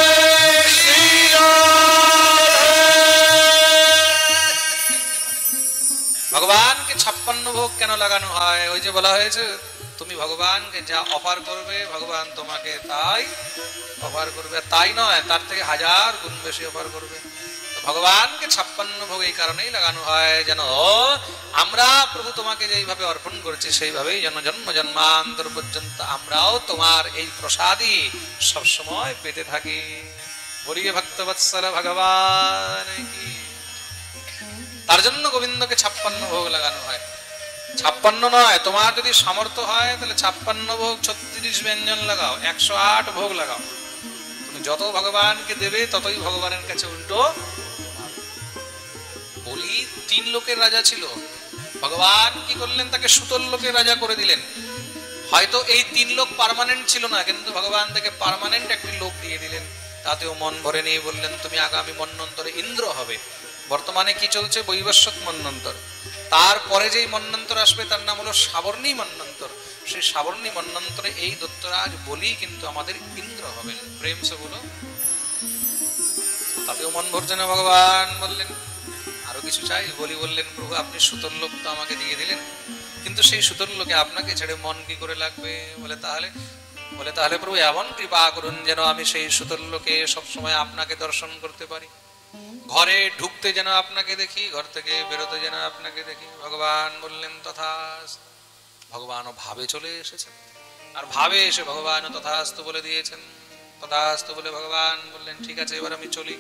A: ভগবানকে 56 ভোগ কেন লাগানো হয়? ওই যে বলা হয়েছে, তুমি ভগবানকে যা অফার করবে ভগবান তোমাকে তাই অফার করবে। তাই নয়, তার থেকে 1000 গুণ বেশি অফার করবে। ভগবানকে 56 ভোগ এই কারণেই লাগানো হয়, যেন আমরা প্রভু তোমাকে যেইভাবে অর্পণ করছি সেইভাবেই যেন জন্ম জন্মান্তর পর্যন্ত আমরাও তোমার এই প্রসাদই সবসময় পেতে থাকি। বলিয়ে ভক্তবৎসল ভগবান কি। তার জন্য গোবিন্দকে 56 ভোগ লাগানো হয়। 56 নয়, তোমার যদি সামর্থ্য হয় তাহলে 56 ভোগ 36 ব্যঞ্জন লাগাও, 108 ভোগ লাগাও। তুমি যত ভগবানকে দেবে ততই ভগবানের কাছে উল্টো। বলি 3 লোকের রাজা ছিল, ভগবান কি করলেন? তাকে সুতল লোকের রাজা করে দিলেন। হয়তো এই 3 লোক পার্মানেন্ট ছিল না, কিন্তু ভগবান তাকে পার্মানেন্ট একটি লোক দিয়ে দিলেন। তাতেও মন ভরে নিয়ে বললেন, তুমি আগামী মন্বন্তরে ইন্দ্র হবে। বর্তমানে কি চলছে? বৈবস্বত মন্বন্তর। তারপরে যেই মন্বন্তর আসবে তার নাম হলো সাবর্ণী মন্বন্তর। সেই সাবর্ণী মন্বন্তরে এই দত্তরাজ বলি কিন্তু আমাদের ইন্দ্র হবেন। প্রেম সে বলো। তাতেও মন ভরছে না। ভগবান বললেন, আরো কিছু চাই? বলি বললেন, প্রভু আপনি সুতল লোক তো আমাকে দিয়ে দিলেন, কিন্তু সেই সুতল লোকে আপনাকে ছেড়ে মন কি করে লাগবে? বলে তাহলে প্রভু এমন কৃপা করুন যেন আমি সেই সুতল লোকে সবসময় আপনাকে দর্শন করতে পারি। ঘরে ঢুকতে যেন আপনাকে দেখি, ঘর থেকে বেরোতে যেন আপনাকে দেখি। ভগবান বললেন, তথাস্তু। ভগবানও ভাবে চলে এসেছেন, আর ভাবে এসে ভগবানও তথাস্তু বলে দিয়েছেন। তথাস্তু বলে ভগবান বললেন, ঠিক আছে এবার আমি চলি।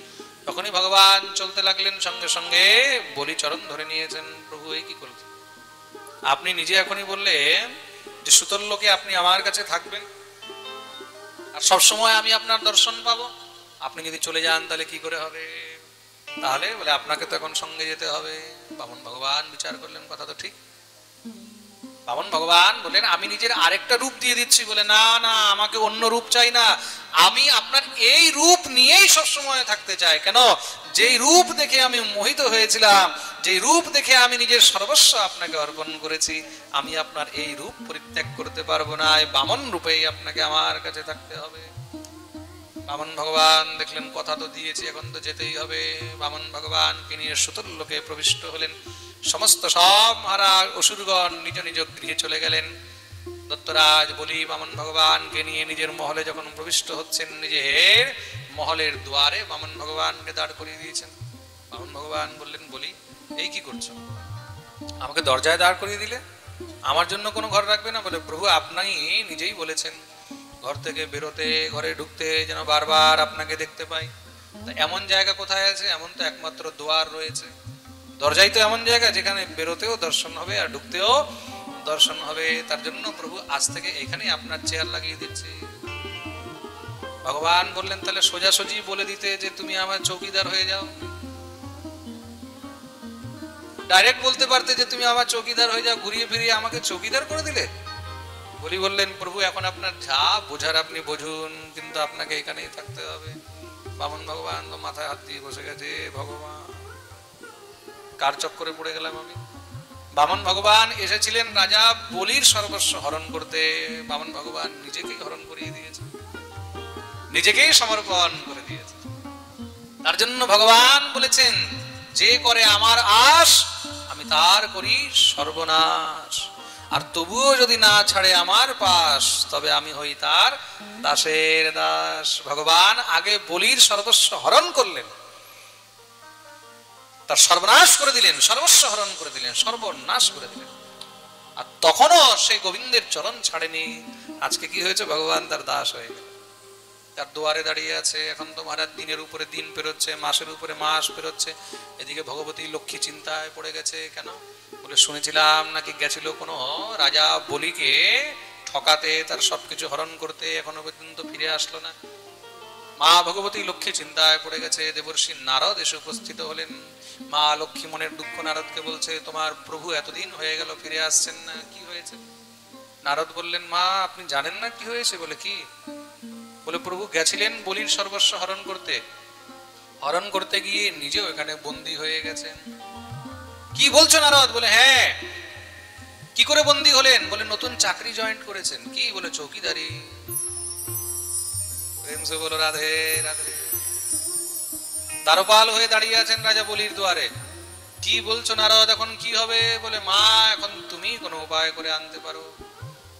A: তখনই ভগবান চলতে লাগলেন, সঙ্গে সঙ্গে বলি চরণ ধরে নিয়েছেন। প্রভু এই কি করলেন? আপনি নিজে এখনই বললেন যে সুতল লোকে আপনি আমার কাছে থাকবেন আর সবসময় আমি আপনার দর্শন পাবো। আপনি যদি চলে যান তাহলে কি করে হবে? তাহলে বলে আপনাকে তো এখন সঙ্গে যেতে হবে। বামন ভগবান বিচার করলেন, কথা তো ঠিক। বামন ভগবান বললেন, আমি নিজের আরেকটা রূপ দিয়ে দিচ্ছি। বলে না না, আমাকে অন্য রূপ চাই না, আমি আপনার এই রূপ নিয়েই সবসময় থাকতে চাই। কেন? যেই রূপ দেখে আমি মোহিত হয়েছিলাম, যেই রূপ দেখে আমি নিজের সর্বস্ব আপনাকে অর্পণ করেছি, আমি আপনার এই রূপ পরিত্যাগ করতে পারবো না। বামন রূপেই আপনাকে আমার কাছে থাকতে হবে। বামন ভগবান দেখলেন কথা তো দিয়েছি, এখন তো যেতেই হবে। বামন ভগবানকে নিয়ে সুতল লোকে প্রবিষ্ট হলেন। সমস্ত সব মহারাজ অসুরগণ নিজ নিজ গৃহে চলে গেলেন। দত্তরাজ বলি বামন ভগবানকে নিয়ে নিজের মহলে যখন প্রবিষ্ট হচ্ছেন, নিজের মহলের দুয়ারে বামন ভগবানকে দাঁড় করিয়ে দিয়েছেন। বামন ভগবান বললেন, বলি এই কি করছো, আমাকে দরজায় দাঁড় করিয়ে দিলে, আমার জন্য কোনো ঘর রাখবে না? বলে, প্রভু আপনি নিজেই বলেছেন ঘর থেকে বেরোতে, ঘরে ঢুকতে যেন বারবার আপনাকে দেখতে পাই। এমন জায়গা কোথায় আছে? এমন তো একমাত্র দুয়ার রয়েছে। দরজাই তো এমন জায়গা যেখানে বেরোতেও দর্শন হবে আর ঢুকতেও দর্শন হবে। তার জন্য প্রভু আজ থেকে এখানেই আপনার চেয়ার লাগিয়ে দিচ্ছি। ভগবান বললেন, তাহলে সোজাসুজি বলে দিতে যে তুমি আমার চৌকিদার হয়ে যাও। ডাইরেক্ট বলতে পারতে যে তুমি আমার চৌকিদার হয়ে যাও, ঘুরিয়ে ফিরিয়ে আমাকে চৌকিদার করে দিলে। বলি বললেন, প্রভু এখন আপনার যা বোঝার আপনি বুঝুন, কিন্তু আপনাকে এখানেই থাকতে হবে। বামন ভগবান তো মাথায় হাত দিয়ে বসে গেছে, ভগবান কার চক্করে পড়ে গেলাম আমি। বামন ভগবান এসেছিলেন রাজা বলির সর্বস্ব হরণ করতে, বামন ভগবান নিজেকেই হরণ করিয়ে দিয়েছে, নিজেকেই সমর্পণ করে দিয়েছে। তার জন্য ভগবান বলেছেন, যে করে আমার আশ আমি তার করি সর্বনাশ, আর তবুও যদি না ছাড়ে আমার পাশ, তবে আমি হই তার দাসের দাস। ভগবান আগে বলির সর্বস্ব হরণ করলেন, তার সর্বনাশ করে দিলেন, সর্বস্ব হরণ করে দিলেন, সর্বনাশ করে দিলেন। আর তখনও সেই গোবিন্দের চরণ ছাড়েনি। আজকে কি হয়েছে, ভগবান তার দাস হয়ে গেল, তার দুয়ারে দাঁড়িয়ে আছে। এখন তো মহারাজ দিনের উপরে দিন পেরোচ্ছে, মাসের উপরে মাস পেরোচ্ছে। এদিকে ভগবতী লক্ষ্মী চিন্তায় পড়ে গেছে। কেন? বলে, শুনেছিলাম নাকি গেছিল কোনো রাজা বলিকে ঠকাতে, তার সবকিছু হরণ করতে, এখনো পর্যন্ত ফিরে আসলো না। মা ভগবতী লক্ষ্মী চিন্তায় পড়ে গেছে। দেবর্ষি নারদ এসে উপস্থিত হলেন। মা লক্ষ্মী মনের দুঃখ নারদকে বলছে, তোমার প্রভু এতদিন হয়ে গেল ফিরে আসছেন না, কি হয়েছে? নারদ বললেন, মা আপনি জানেন না কি হয়েছে? বলে, কি? বলে, প্রভু গেছিলেন বলির সর্বস্ব হরণ করতে, হরণ করতে গিয়ে নিজেও এখানে বন্দী হয়ে গেছেন। কি বলছো নারদ? বলে, হ্যাঁ। কি করে বন্দী হলেন? বলে, নতুন চাকরি জয়েন্ট করেছেন। কি? বলে, চৌকিদারি। প্রেম সে বলো রাধে রাধে। দ্বারপাল হয়ে দাঁড়িয়ে আছেন রাজা বলির দুয়ারে। কি বলছো নারদ, এখন কি হবে? বলে, মা এখন তুমি কোনো উপায় করে আনতে পারো।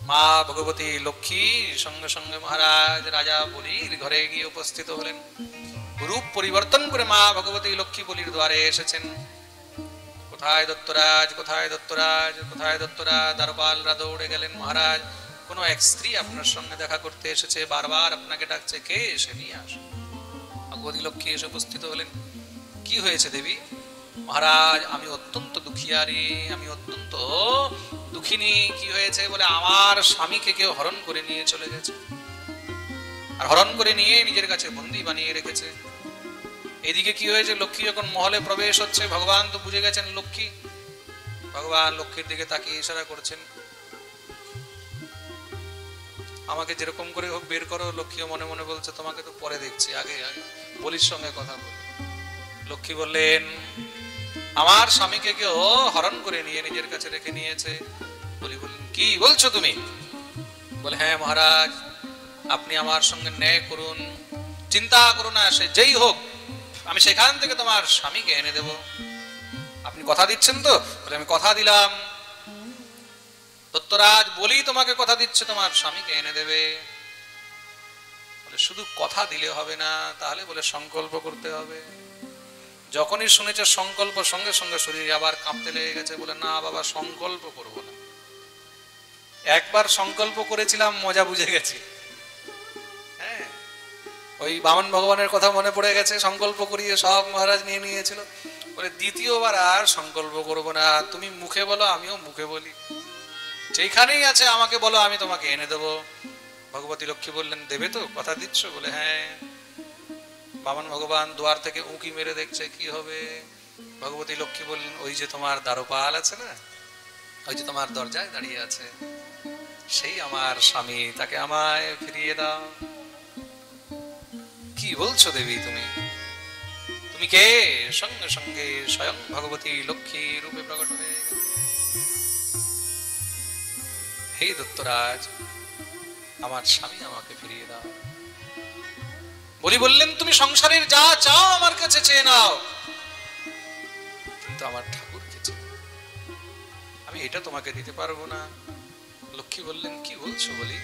A: মা ভগবতী লক্ষ্মী সঙ্গে সঙ্গে মহারাজ রাজা বলির ঘরে গিয়ে উপস্থিত হলেন। রূপ পরিবর্তন করে মা ভগবতী লক্ষ্মী বলির দ্বারে এসেছেন। কোথায় দত্তরাজ, কোথায় দত্তরাজ, কোথায় দত্তরাজ? দ্বারপালরা দৌড়ে গেলেন, মহারাজ কোনো এক স্ত্রী আপনার সঙ্গে দেখা করতে এসেছে, বারবার আপনাকে ডাকছে, কে? এসে নিয়ে আস। ভগবতী লক্ষ্মী এসে উপস্থিত হলেন। কি হয়েছে দেবী? মহারাজ আমি অত্যন্ত দুঃখিয়ারি, আমি অত্যন্ত দুঃখিনী। কি হয়েছে? বলে, আমার স্বামীকে কেউ হরণ করে নিয়ে চলে গেছে, আর হরণ করে নিয়ে নিজের কাছে বন্দী বানিয়ে রেখেছে। এদিকে কি হয়েছে? লক্ষ্মী যখন মহলে প্রবেশ হচ্ছে, ভগবান তো বুঝে গেছেন লক্ষ্মী। ভগবান লক্ষ্মীর দিকে তাকিয়ে ইশারা করছেন, আমাকে যেরকম করে হোক বের করো। লক্ষ্মীও মনে মনে বলছে, তোমাকে তো পরে দেখছি, আগে আগে বলির সঙ্গে কথা বল। লক্ষ্মী বললেন, আমার স্বামীকে কেউ হরণ করে নিয়ে নিজের কাছে রেখে নিয়েছে। বলি বললেন, কি বলছো তুমি? বলে, হ্যাঁ মহারাজ, আপনি আমার সঙ্গে ন্যায় করুন, চিন্তা করুন না, সে যেই হোক আমি সেখান থেকে তোমার স্বামীকে এনে দেব। আপনি কথা দিচ্ছেন তো? বলে, আমি কথা দিলাম। দত্তরাজ বলি তোমাকে কথা দিচ্ছে, তোমার স্বামীকে এনে দেবে। বলে, শুধু কথা দিলে হবে না, তাহলে বলে সংকল্প করতে হবে। যখনই শুনেছে সংকল্প, সঙ্গে সঙ্গে শরীর আবার কাঁপতে লেগে গেছে। বলে, না বাবা, সংকল্প করব না, একবার সংকল্প করেছিলাম, মজা বুঝে গেছি। হ্যাঁ, ওই বামন ভগবানের কথা মনে পড়ে গেছে, সংকল্প করিয়ে সব মহারাজ নিয়ে নিয়েছিল। বলে, দ্বিতীয়বার আর সংকল্প করব না, তুমি মুখে বলো, আমিও মুখে বলি, যেখানেই আছে আমাকে বলো, আমি তোমাকে এনে দেবো। ভগবতী লক্ষ্মী বললেন, দেবে তো? কথা দিচ্ছ? বলে, হ্যাঁ। বামন ভগবান দুয়ার থেকে উঁকি মেরে দেখছে, কি হবে? ভগবতী লক্ষ্মী বললেন, ওই যে তোমার দ্বারপাল আছে না, ওই যে তোমার দরজায় দাঁড়িয়ে আছে, সেই আমার স্বামী, তাকে আমায় ফিরিয়ে দাও। কি বলছো দেবী তুমি? তুমি কে? সঙ্গে সঙ্গে স্বয়ং ভগবতী লক্ষ্মী রূপে প্রকট হয়ে গেল। হে দত্তরাজ, আমার স্বামী আমাকে ফিরিয়ে দাও। বলি বললেন তুমি সংসারের যা চাও আমার কাছে চেয়ে নাও, কিন্তু আমার ঠাকুরকে চেয়ে আমি এটা তোমাকে দিতে পারবো না। লক্ষ্মী বললেন কি বলছো বলি,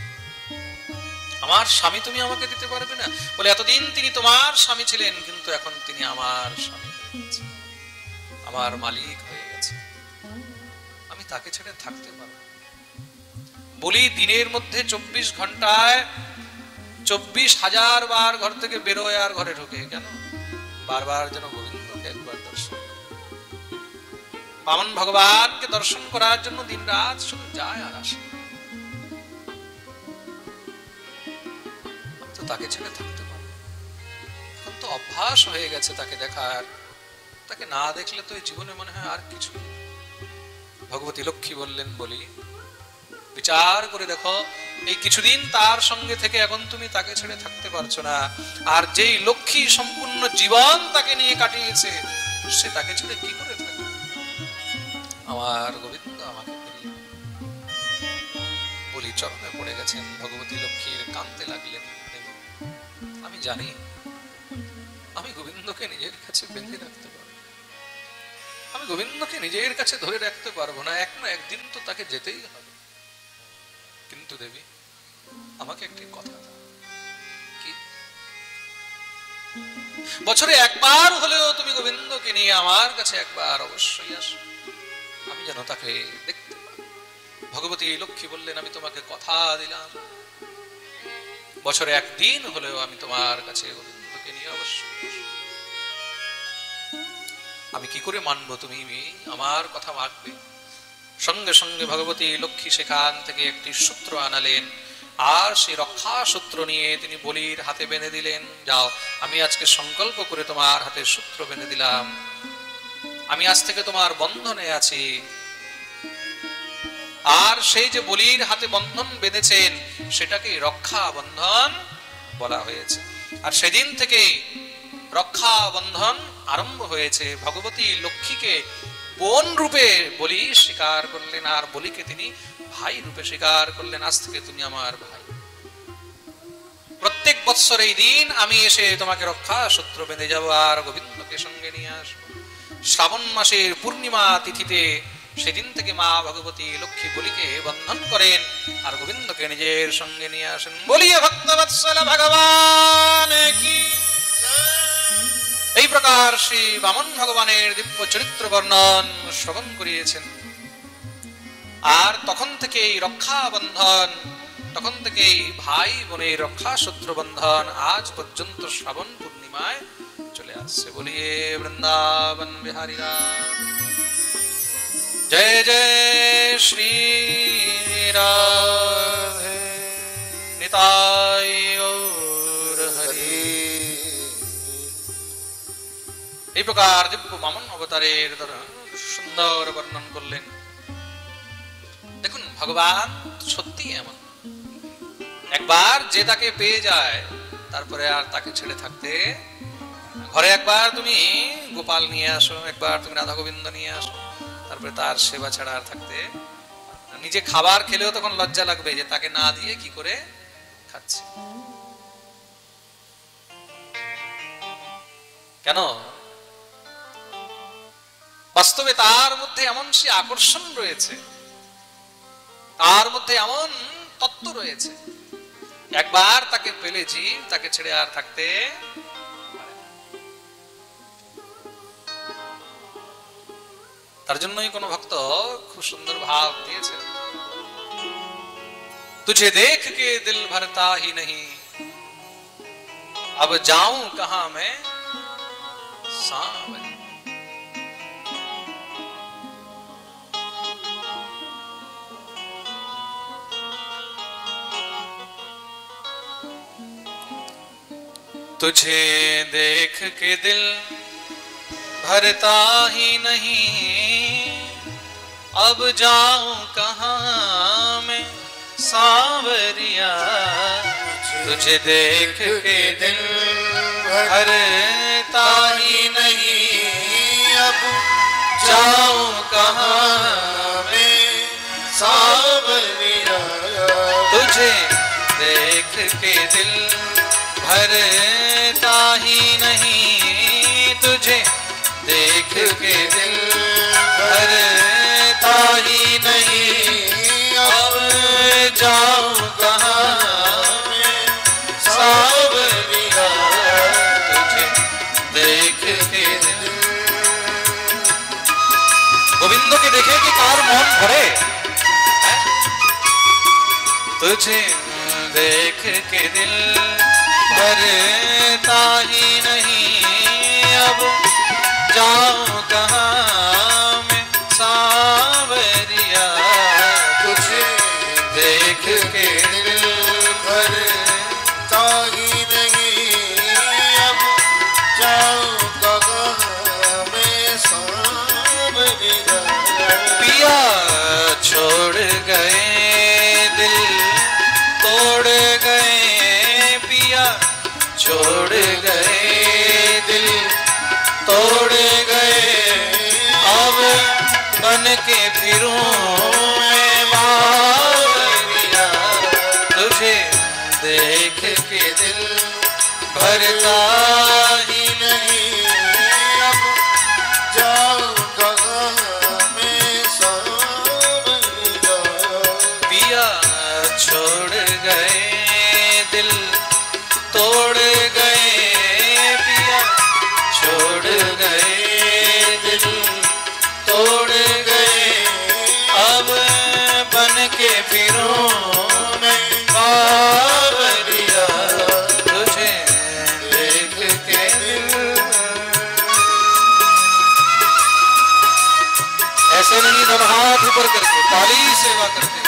A: আমার স্বামী তুমি আমাকে দিতে পারবে না? বলে এতদিন তিনি তোমার স্বামী ছিলেন, কিন্তু এখন তিনি আমার স্বামী হয়ে গেছে, আমার মালিক হয়ে গেছে, আমি তাকে ছেড়ে থাকতে পারবো। বলি দিনের মধ্যে 24 ঘন্টায় 24,000 বার ঘর থেকে বেরোয় আর ঘরে ঢোকে, কেন? বারবার যেন গোবিন্দকে একবার দর্শন, বামন ভগবানকে দর্শন করার জন্য দিন রাত শুধু যায় আর আসে। তো তাকে ছেড়ে থাকতে পারবো, এখন তো অভ্যাস হয়ে গেছে তাকে দেখার, তাকে না দেখলে তো এই জীবনে মনে হয় আর কিছু। ভগবতী লক্ষ্মী বললেন বলি বিচার করে দেখো, এই কিছুদিন তার সঙ্গে থেকে এখন তুমি তাকে ছেড়ে থাকতে পারছো না, আর যেই লক্ষ্মী সম্পূর্ণ জীবন তাকে নিয়ে কাটিয়েছে সে তাকে ছেড়ে কি করে থাকে? আমার গোবিন্দ আমাকে ফিরিয়ে। বলি চরণে পড়ে গেছেন, ভগবতী লক্ষ্মীর কাঁদতে লাগলেন। আমি জানি আমি গোবিন্দকে নিজের কাছে বেঁধে রাখতে পারবো, আমি গোবিন্দকে নিজের কাছে ধরে রাখতে পারবো না, এক না একদিন তো তাকে যেতেই হবে। কিন্তু দেবী আমাকে একটি কথা দাও। কি? বছরে একবার হলেও তুমি গোবিন্দকে নিয়ে আমার কাছে একবার অবশ্যই আসো, আমি যেন তাকে দেখতে পাই। ভগবতী লক্ষ্মী বললেন আমি তোমাকে কথা দিলাম, বছরে একদিন হলেও আমি তোমার কাছে গোবিন্দকে নিয়ে অবশ্যই আসবো। আমি কি করে মানবো তুমি আমার কথা মানবে? সঙ্গে সঙ্গে ভগবতী লক্ষ্মী সেখান থেকে একটি সূত্র আনালেন, আর সেই রক্ষা সূত্র নিয়ে তিনি বলির হাতে বেঁধে দিলেন। যাও, আমি আজকে সংকল্প করে তোমার হাতে সূত্র বেঁধে দিলাম, আমি আজ থেকে তোমার বন্ধনে আছি। আর সেই যে বলির হাতে বন্ধন বেঁধেছেন সেটাকে রক্ষা বন্ধন বলা হয়েছে। আর সেদিন থেকে রক্ষা বন্ধন আরম্ভ হয়েছে। ভগবতী লক্ষ্মীকে বোন রূপে বলি স্বীকার করলেন, আর বলিকে তিনি ভাই রূপে স্বীকার করলেন। আজ থেকে তুমি আমার ভাই, প্রত্যেক বৎসর এই দিন আমি এসে তোমাকে রক্ষা সূত্র বেঁধে যাবো আর গোবিন্দকে সঙ্গে নিয়ে আসবো। শ্রাবণ মাসের পূর্ণিমা তিথিতে সেদিন থেকে মা ভগবতী লক্ষ্মী বলিকে বন্ধন করেন আর গোবিন্দকে নিজের সঙ্গে নিয়ে আসেন। বলিয়ে ভক্তবৎসল ভগবান কি। এই প্রকার শ্রী বামন ভগবানের দিব্য চরিত্র বর্ণন শ্রবণ করিয়েছেন। আর তখন থেকে এই রক্ষা বন্ধন, তখন থেকে এই ভাই বোনের রক্ষা সূত্র বন্ধন আজ পর্যন্ত শ্রাবণ পূর্ণিমায় চলে আসছে। বলিয়ে বৃন্দাবন বিহারী রাম জয় জয় শ্রী রাধে নিতাই গৌর হরি। এই প্রকার দিব্য বামন অবতারের দ্বারা সুন্দর বর্ণন করলেন। দেখুন ভগবান সত্যি এমন, একবার যে তাকে পেয়ে যায় তারপরে আর তাকে ছেড়ে থাকতে। ঘরে একবার তুমি গোপাল নিয়ে আসো, একবার তুমি রাধা গোবিন্দ নিয়ে আসো, তারপরে তার সেবা ছাড়া আর থাকতে। নিজে খাবার খেলেও তখন লজ্জা লাগবে যে তাকে না দিয়ে কি করে খাচ্ছে। কেন? বাস্তবে তার মধ্যে এমন সে আকর্ষণ রয়েছে, তার মধ্যে এমন তত্ত্ব রয়েছে, একবার তাকে পেলে জীব তাকে ছেড়ে আর থাকতে। তার জন্যই কোন ভক্ত খুব সুন্দর ভাব দিয়েছে, তুঝে দেখ के दिल भरता ही नहीं अब जाऊं कहां मैं सांवरी। तुझे देख के दिल भरता ही नहीं अब जाऊं कहां मैं सांवरिया। तुझे देख के दिल भरता ही नहीं अब जाऊं कहां मैं सांवरिया। तुझे देख के दिल भरता ही नहीं तुझे देख के दिल भरता ही नहीं अब जाऊं कहाँ मैं सावरिया तुझे देख के दिल। गोविंदो के देखे कि कार मौन भरे तुझे देख के दिल भरता ही नहीं अब जाऊं कहाँ मैं सावरिया तुझे देख के दिल
B: भरता ही नहीं अब जाऊं कहाँ मैं सावरिया।
A: पिया छोड़ गए दिल तोड़ गए पिया छोड़ गए दिल तोड़ गए अब बन के फिरूं मैं बावरिया तुझे देख के दिल भरता ही नहीं
B: अब जाऊं कहाँ मैं सावरिया।
A: पिया छोड़ गए दिल तोड़ गए पिया छोड़ गए दिल तोड़ गए अब बन के फिरूं मैं बावरिया तुझे देख के दिल। ऐसे नहीं दोनों हाथ ऊपर करके ताली सेवा करते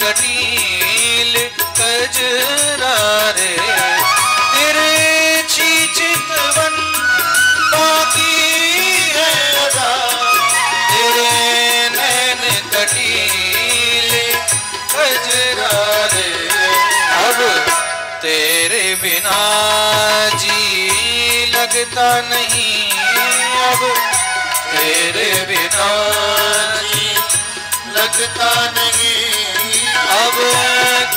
A: कटील कजरा रे तेरे चितवन बाकी है अदा तेरे नैन कटील कजरा रे अब तेरे बिना जी लगता नहीं अब तेरे बिना जी लगता नहीं अब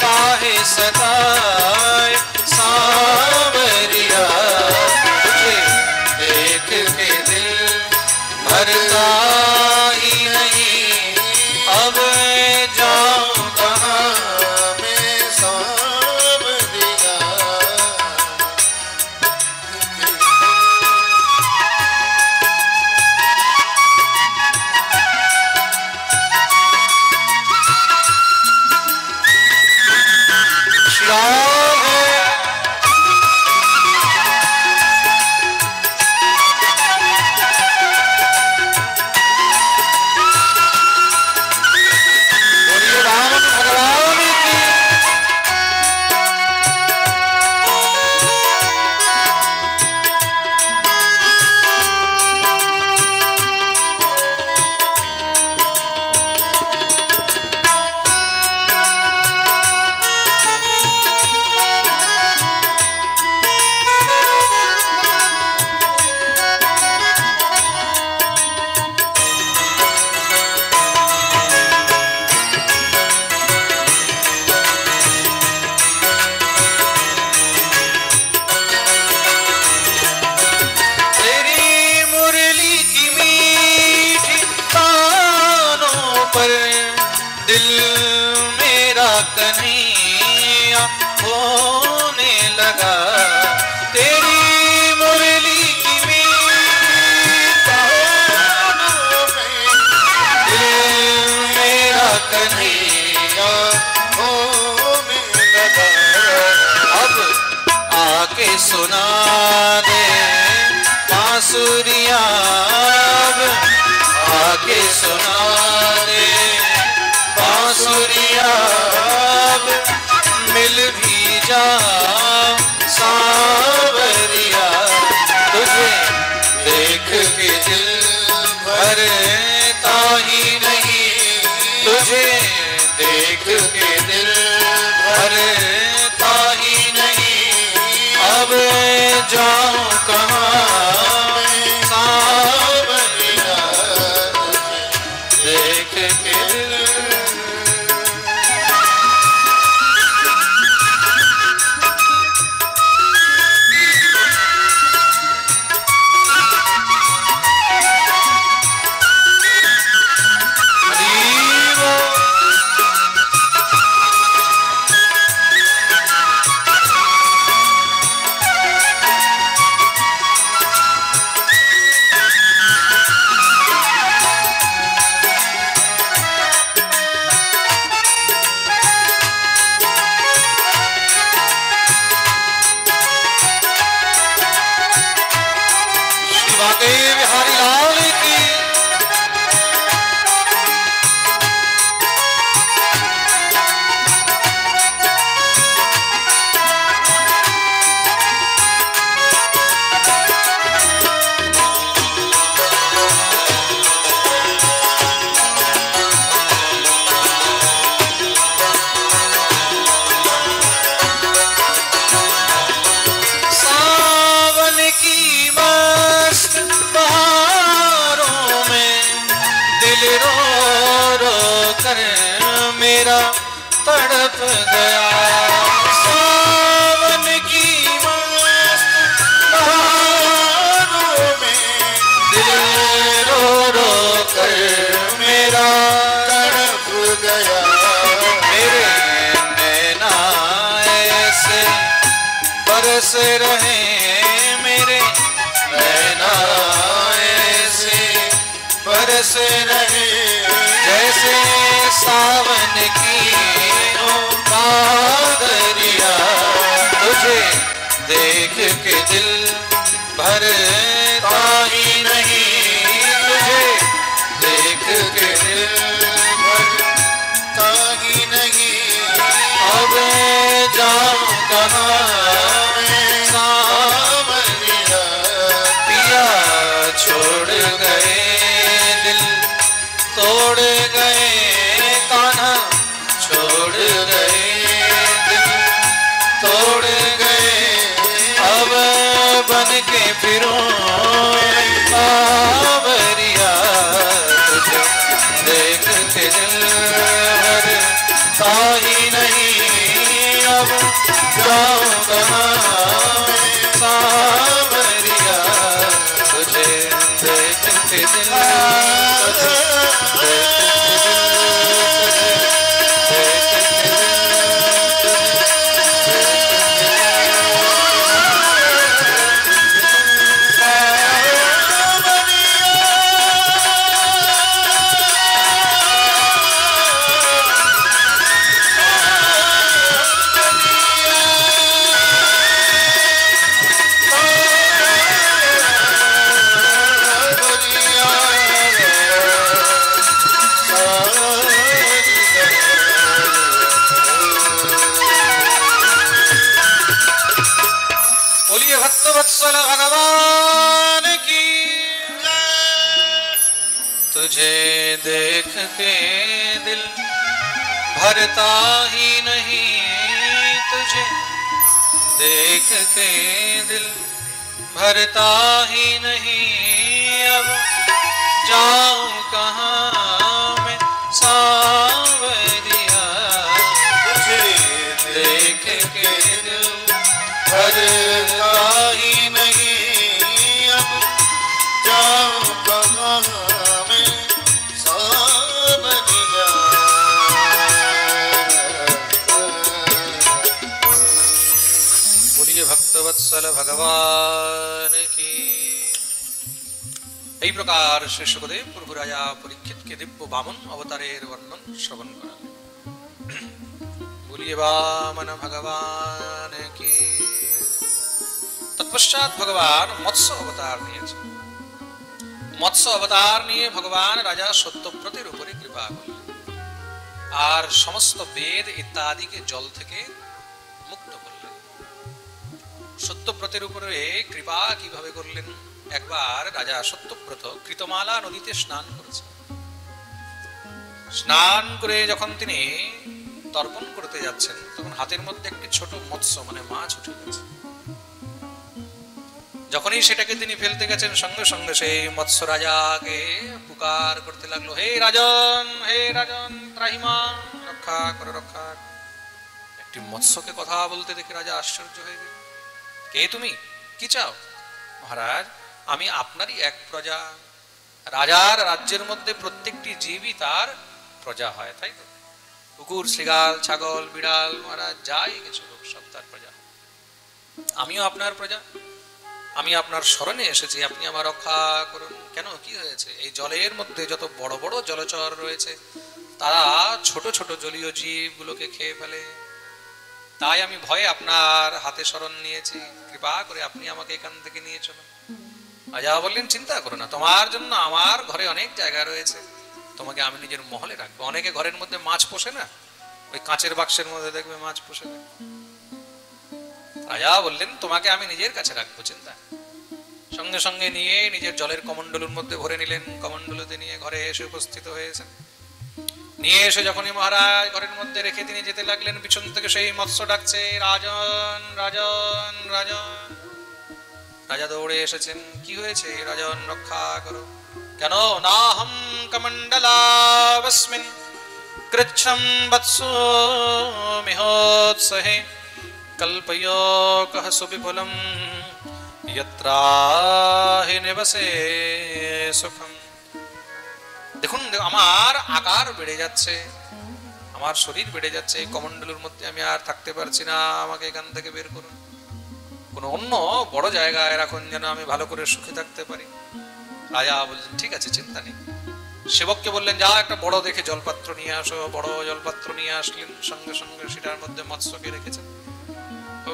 A: काहे सताए सांवरिया तुझे देख के दिल भरता ही नहीं अब जाऊं कहाँ मैं सांवरिया। होने लगा तेरी मुरली की मीत दिल मेरा बांसुरिया अब मिल भी जा सांवरिया, तुझे देख के दिल भरता ही नहीं, तुझे देख के दिल भरता ही नहीं, अब जाऊं कहाँ सांवरिया, देख के दिल। बिहारी लाल की सावन की मस्त बहारों में दिल रो रो कर मेरा तड़प गया, सावन की मस्त बहारों में दिल रो रो कर मेरा तड़प गया, मेरे नैना ऐसे बरस रहे, मेरे नैना ऐसे बरस रहे, जैसे सावन की बादरिया, तुझे देख के दिल भरता ही नहीं, तुझे देख के दिल भरता ही नहीं, अब जाऊं कहाँ सांवरिया, पिया छोड़ गए दिल तोड़ गए, कान्हा छोड़ गए दिल तोड़ गए, अब बन के फिरूं सांवरिया, तुझे देख के दिल भरता ही नहीं, अब जाऊं कहाँ सांवरिया, तुझे देख के दिल वत्सल भगवान की, तुझे देख के दिल भरता ही नहीं, तुझे देख के दिल भरता ही नहीं, अब जाऊं कहाँ मैं सांवरिया, तुझे देख के दिल भरता ही नहीं, अब जाऊं कहाँ मैं सांवरिया। बोलिए भक्तवत्सल भगवान की। এই প্রকার শ্রী সুখদেব প্রভু রাজা পরীক্ষিতকে দিব্য বামন অবতারের বর্ণন শ্রবণ করালেন। बोलिए वामन भगवान की। तत्पश्चात भगवान मत्स्य अवतार নিয়েছেন। মৎস্য অবতার নিয়ে ভগবান রাজা সত্যব্রতের উপরে কৃপা করলেন। আর সমস্ত বেদ ইত্যাদিকে জল থেকে মুক্ত করলেন। সত্যব্রতের উপরে কৃপা কিভাবে করলেন? একবার রাজা সত্যব্রত কৃতমালা নদীতে স্নান করেছেন। স্নান করে যখন তিনি তর্পণ করতে যাচ্ছেন, তখন হাতের মধ্যে একটি ছোট মৎস্য মানে মাছ উঠে গেছে। যখনই সেটাকে তিনি ফেলতে গেছেন, সঙ্গে সঙ্গে সেই মৎস্য রাজাকে পুকার করতে লাগলো, হে রাজন, হে রাজন, ত্রাহিমাম, রক্ষা করো, রক্ষা। একটি মৎস্যকে কথা বলতে দেখে রাজা আশ্চর্য হয়ে গেল। কে তুমি? কি চাও? মহারাজ, আমি আপনারই এক প্রজা। রাজার রাজ্যের মধ্যে প্রত্যেকটি জীবই তার প্রজা হয়, তাই তো? কুকুর, শ্রীগাল, ছাগল, বিড়াল, মহারাজ যাই কিছু লোক সব তার প্রজা। আমিও আপনার প্রজা, আমি আপনার শরণে এসেছি, আপনি আমার রক্ষা করুন। কেন, কি হয়েছে? এই জলের মধ্যে যত বড় বড় জলচর রয়েছে তারা ছোট ছোট জলীয় জীবগুলোকে খেয়ে ফেলে, তাই আমি ভয়ে আপনার হাতে শরণ নিয়েছি, কৃপা করে আপনি আমাকে এখান থেকে নিয়ে চলুন। রাজা বললেন, চিন্তা করো না, তোমার জন্য আমার ঘরে অনেক জায়গা রয়েছে, তোমাকে আমি নিজের মহলে রাখবো। অনেকে ঘরের মধ্যে মাছ পোষে না, ওই কাঁচের বাক্সের মধ্যে দেখবে মাছ পোষে না। রাজা বললেন, তোমাকে আমি নিজের কাছে রাখবো, চিন্তা। সঙ্গে সঙ্গে নিয়ে নিজের জলের কমণ্ডলুর মধ্যে ভরে নিলেন, কমণ্ডলুতে নিয়ে ঘরে এসে উপস্থিত হয়েছেন। নিয়ে এসে যখনই মহারাজ ঘরের মধ্যে রেখে তিনি যেতে লাগলেন, পিছন থেকে সেই মৎস্য ডাকছে, রাজন, রাজন, রাজন। রাজা দৌড়ে এসেছেন। কি হয়েছে? রাজন, রক্ষা করো। কেন? নাহম কমণ্ডলাবস্মিন কৃচ্ছ্রম বৎসো মিহোৎসহে কল্পয়ো কহ সুবিপুলম যত্রাহি নিবসে সুখম। দেখুন, আমার আকার বেড়ে যাচ্ছে, আমার শরীর বেড়ে যাচ্ছে, এই কমণ্ডলুর মধ্যে আমি আর থাকতে পারছি না, আমাকে এখান থেকে বের করুন, কোনো অন্য বড় জায়গায় রাখুন যেন আমি ভালো করে সুখে থাকতে পারি। রাজা বললেন, ঠিক আছে, চিন্তা নেই। সেবককে বললেন, যা একটা বড় দেখে জলপাত্র নিয়ে আসো। বড় জলপাত্র নিয়ে আসলেন, সঙ্গে সঙ্গে সেটার মধ্যে মৎস্যকে রেখেছেন,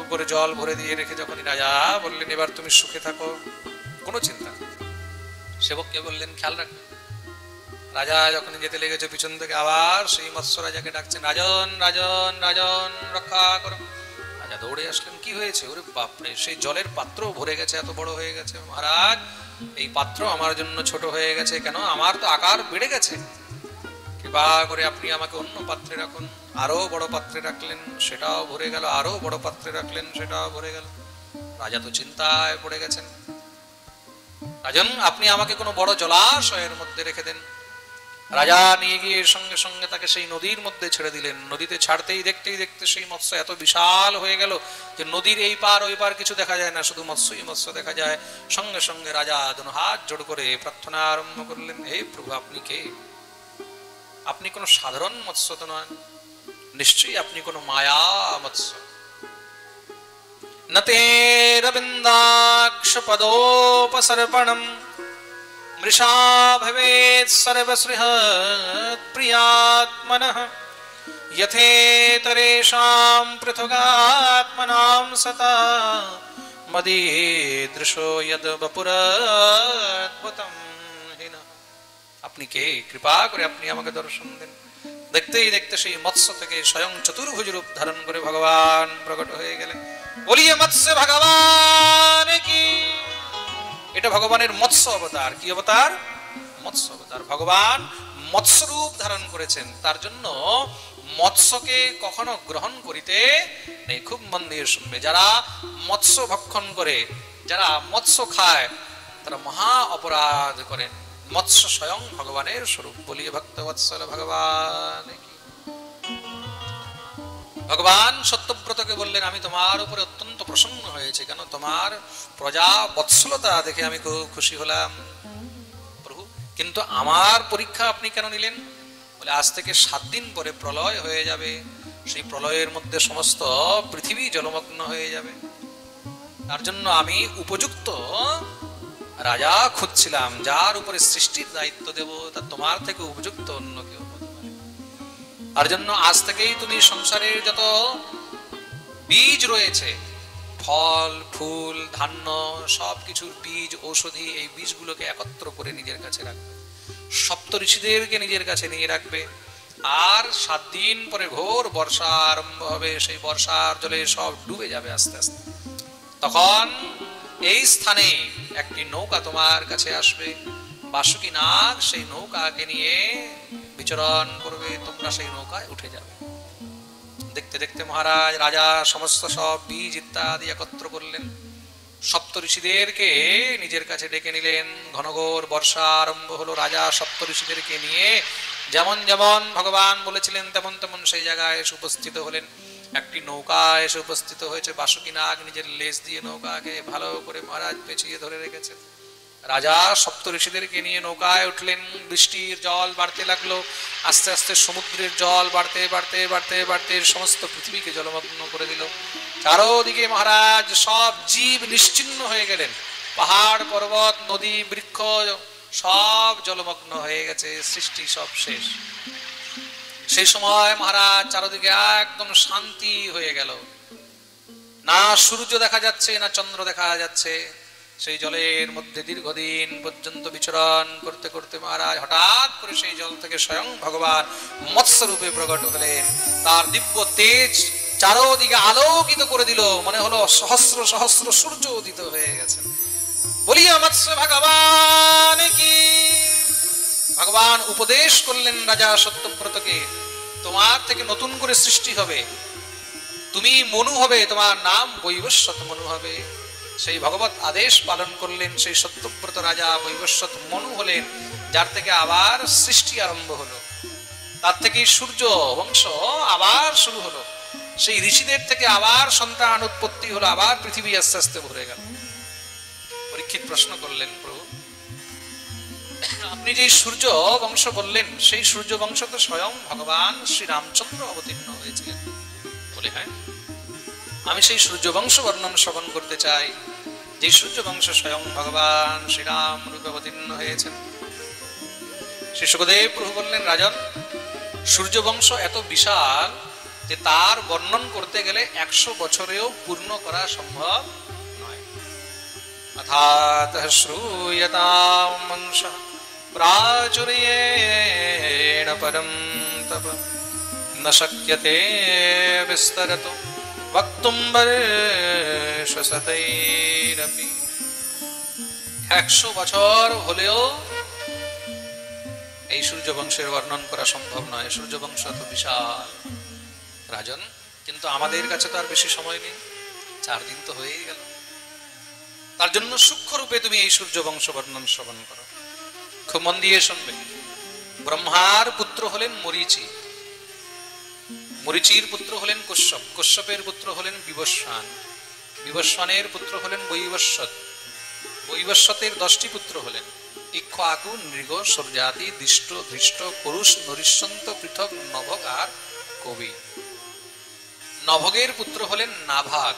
A: উপরে জল ভরে দিয়ে রেখে যখনই রাজা বললেন, এবার তুমি সুখে থাকো, কোনো চিন্তা নেই। সেবককে বললেন, খেয়াল রাখবেন। রাজা যখন যেতে লেগেছে, পিছন থেকে আবার সেই মৎস্য রাজাকে ডাকছেন, রাজন, রাজন, রাজন, রক্ষা করো। রাজা দৌড়ে আসলেন। কি হয়েছে? ওরে বাপরে, সেই জলের পাত্র ভরে গেছে, এত বড় হয়ে গেছে। মহারাজ, এই পাত্র আমার জন্য ছোট হয়ে গেছে। কেন? আমার তো আকার বেড়ে গেছে, কৃপা করে আপনি আমাকে অন্য পাত্রে রাখুন। আরো বড় পাত্রে রাখলেন, সেটাও ভরে গেল। আরো বড় পাত্রে রাখলেন, সেটাও ভরে গেল। রাজা তো চিন্তায় পড়ে গেছেন। রাজন, আপনি আমাকে কোনো বড় জলাশয়ের মধ্যে রেখে দেন। রাজা নিয়ে গিয়ে সঙ্গে সঙ্গে তাকে সেই নদীর মধ্যে ছেড়ে দিলেন। নদীতে ছাড়তেই দেখতেই দেখতে সেই মৎস্য এত বিশাল হয়ে গেল যে নদীর এই পার ওই পার কিছু দেখা যায় না, শুধু মৎস্যই মৎস্য দেখা যায়। সঙ্গে সঙ্গে রাজা দুনো হাত জোড় করে প্রার্থনা আরম্ভ করলেন, হে প্রভু, আপনি কে? আপনি কোনো সাধারণ মৎস্য তো নন, নিশ্চয়ই আপনি কোনো মায়া মৎস্য। নতে রবিন্দাক্ষ পদোপসর্পণম মৃষা ভবেৎ সর্বসৃহৎ প্রিয়াত্মনঃ যথেতরেষাং পৃথগাত্মনাং সতা মদীদৃশো যদ বপুরদ্ভুতম হিনঃ। আপনি কে? কৃপা করে আপনি আমাকে দর্শন দিন। দেখতেই দেখতে সেই মৎস্য থেকে স্বয়ং চতুর্ভুজ রূপ ধারণ করে ভগবান প্রকট হয়ে গেলেন। বলিয়ে মৎস্য ভগবান কি। এটা ভগবানের মৎস্য অবতার। কি অবতার? মৎস্য অবতার। ভগবান মৎস্য রূপ ধারণ করেছেন, তার জন্য মৎস্যকে কখনো গ্রহণ করিতে নেই। খুব মন দিয়ে শুনবে, যারা মৎস্য ভক্ষণ করে, যারা মৎস্য খায়, তারা মহা অপরাধ করেন। মৎস্য স্বয়ং ভগবানের স্বরূপ। বলিয়ে ভক্ত বৎসল ভগবান কি। ভগবান সত্যব্রতকে বললেন, আমি তোমার উপরে অত্যন্ত প্রসন্ন হয়েছে। কেন? তোমার প্রজা বৎসলতা দেখে আমি খুব খুশি হলাম প্রভু। কিন্তু আমার পরীক্ষা আপনি কেন নিলেন? বলে, আজ থেকে 7 দিন পরে প্রলয় হয়ে যাবে। সেই প্রলয়ের মধ্যে সমস্ত পৃথিবী জলমগ্ন হয়ে যাবে। তার জন্য আমি উপযুক্ত রাজা খুঁজছিলাম, যার উপরে সৃষ্টির দায়িত্ব দেব। তা তোমার থেকে উপযুক্ত অন্য কেউ হতে পারে। তার জন্য আজ থেকেই তুমি সংসারের যত বীজ রয়েছে, ফল ফুল ধান্য সবকিছুর বীজ, ঔষধি, এই বীজগুলোকে একত্র করে নিজের কাছে রাখবে। সপ্ত ঋষিদেরকে নিজের কাছে নিয়ে রাখবে। আর 7 দিন পরে ঘোর বর্ষা আরম্ভ হবে, সেই বর্ষার জলে সব ডুবে যাবে আস্তে আস্তে। তখন এই স্থানে একটি নৌকা তোমার কাছে আসবে, বাসুকি নাগ সেই নৌকাকে নিয়ে বিচরণ করবে, তোমরা সেই নৌকায় উঠে যাবে। দেখতে দেখতে মহারাজ রাজা সমস্ত সব বীজ ইত্যাদি একত্র করলেন, সপ্ত ঋষিদেরকে নিজের কাছে ডেকে নিলেন। ঘনঘোর বর্ষা আরম্ভ হলো। রাজা সপ্ত ঋষিদেরকে নিয়ে যেমন যেমন ভগবান বলেছিলেন তেমন তেমন সেই জায়গায় এসে উপস্থিত হলেন। একটি নৌকা এসে উপস্থিত হয়েছে, বাসুকি নাগ নিজের লেজ দিয়ে নৌকাকে ভালো করে মহারাজ পেঁচিয়ে ধরে রেখেছেন। রাজা সপ্ত ঋষিদেরকে নিয়ে নৌকায় উঠলেন। বৃষ্টির জল বাড়তে লাগলো, আস্তে আস্তে সমুদ্রের জল বাড়তে বাড়তে বাড়তে বাড়তে সমস্ত পৃথিবীকে জলমগ্ন করে দিল। চারোদিকে মহারাজ সব জীব নিশ্চিহ্ন হয়ে গেলেন, পাহাড় পর্বত নদী বৃক্ষ সব জলমগ্ন হয়ে গেছে, সৃষ্টি সব শেষ। সেই সময় মহারাজ চারোদিকে একদম শান্তি হয়ে গেল, না সূর্য দেখা যাচ্ছে না চন্দ্র দেখা যাচ্ছে। সেই জলের মধ্যে দীর্ঘদিন পর্যন্ত বিচরণ করতে করতে মহারাজ হঠাৎ করে সেই জল থেকে স্বয়ং ভগবান মৎস্য রূপে প্রকট হলেন। তার দিব্য তেজ চারোদিকে আলোকিত করে দিল, মনে হলো সহস্র সহস্র সূর্য উদিত হয়ে গেছেন। বলিয়া মৎস্য ভগবান কি। ভগবান উপদেশ করলেন রাজা সত্যব্রতকে, তোমার থেকে নতুন করে সৃষ্টি হবে, তুমি মনু হবে, তোমার নাম বৈবস্বত মনু হবে। সেই ভগবত আদেশ পালন করলেন। সেই সত্যব্রত রাজা বৈবস্বত মনু হলেন, যার থেকে আবার সৃষ্টি আরম্ভ হলো। তার থেকে সূর্য বংশ আবার শুরু হলো। সেই ঋষিদের থেকে আবার সন্তান উৎপত্তি হলো, আবার পৃথিবী আস্তে আস্তে ভরে গেল। পরীক্ষিত প্রশ্ন করলেন, প্রভু আপনি যে সূর্য বংশ বললেন, সেই সূর্য বংশ তো স্বয়ং ভগবান শ্রী রামচন্দ্র অবতীর্ণ হয়েছিলেন। বলে হ্যাঁ, আমি সেই সূর্য বংশ বর্ণন শ্রবণ করতে চাই, যে সূর্য বংশ স্বয়ং ভগবান শ্রীরাম রূপে অবতীর্ণ হয়েছেন। শ্রী সুখদেব প্রভু বললেন, রাজন, সূর্য বংশ এত বিশাল যে তার বর্ণন করতে গেলে 100 বছরেও পূর্ণ করা সম্ভব নয়। অর্থাৎ শ্রূয়তাম বংশঃ প্রাচুর্যেণ পরম তপ ন শক্যতে বিস্তরতু বক্তুম বর্ষশতৈরপি। 100 বছর হলেও এই সূর্য বংশের বর্ণন করা সম্ভব নয়। সূর্য বংশ তো বিশাল রাজন, কিন্তু আমাদের কাছে তো আর বেশি সময় নেই, 4 দিন তো হয়েই গেল। তার জন্য সূক্ষ্ম রূপে তুমি এই সূর্য বংশ বর্ণন শ্রবণ করো। খুব মন দিয়ে শুনবে। ব্রহ্মার পুত্র হলেন মরীচি, মরীচির পুত্র হলেন কশ্যপ, কশ্যপের পুত্র হলেন বিবস্বান, বিবস্বানের পুত্র হলেন বৈবস্বত, বৈবস্বতের 10টি পুত্র হলেন ইক্ষ্বাকু, নৃগ, সর্জাতি, দিষ্ট, ধৃষ্ট, পুরুষ, নরিষ্যন্ত, পৃথক, নভগ আর কবি। নভগের পুত্র হলেন নাভাগ,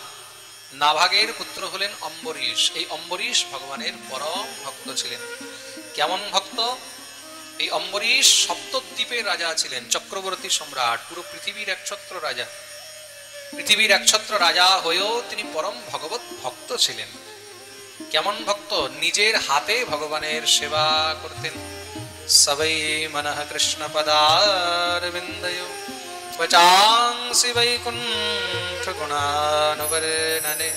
A: নাভাগের পুত্র হলেন অম্বরীশ। এই অম্বরীশ ভগবানের পরম ভক্ত ছিলেন। কেমন ভক্ত? এই অম্বরীশ সপ্তদ্বীপের রাজা ছিলেন, চক্রবর্তী সম্রাট, পুরো পৃথিবীর একছত্র রাজা। পৃথিবীর একছত্র রাজা হয়েও তিনি পরম ভগবত ভক্ত ছিলেন। কেমন ভক্ত? নিজের হাতে ভগবানের সেবা করতেন। সবাই মনঃ কৃষ্ণ পদারবিন্দয়ো বচাংসি বৈকুণ্ঠ গুণানুবর্ণনে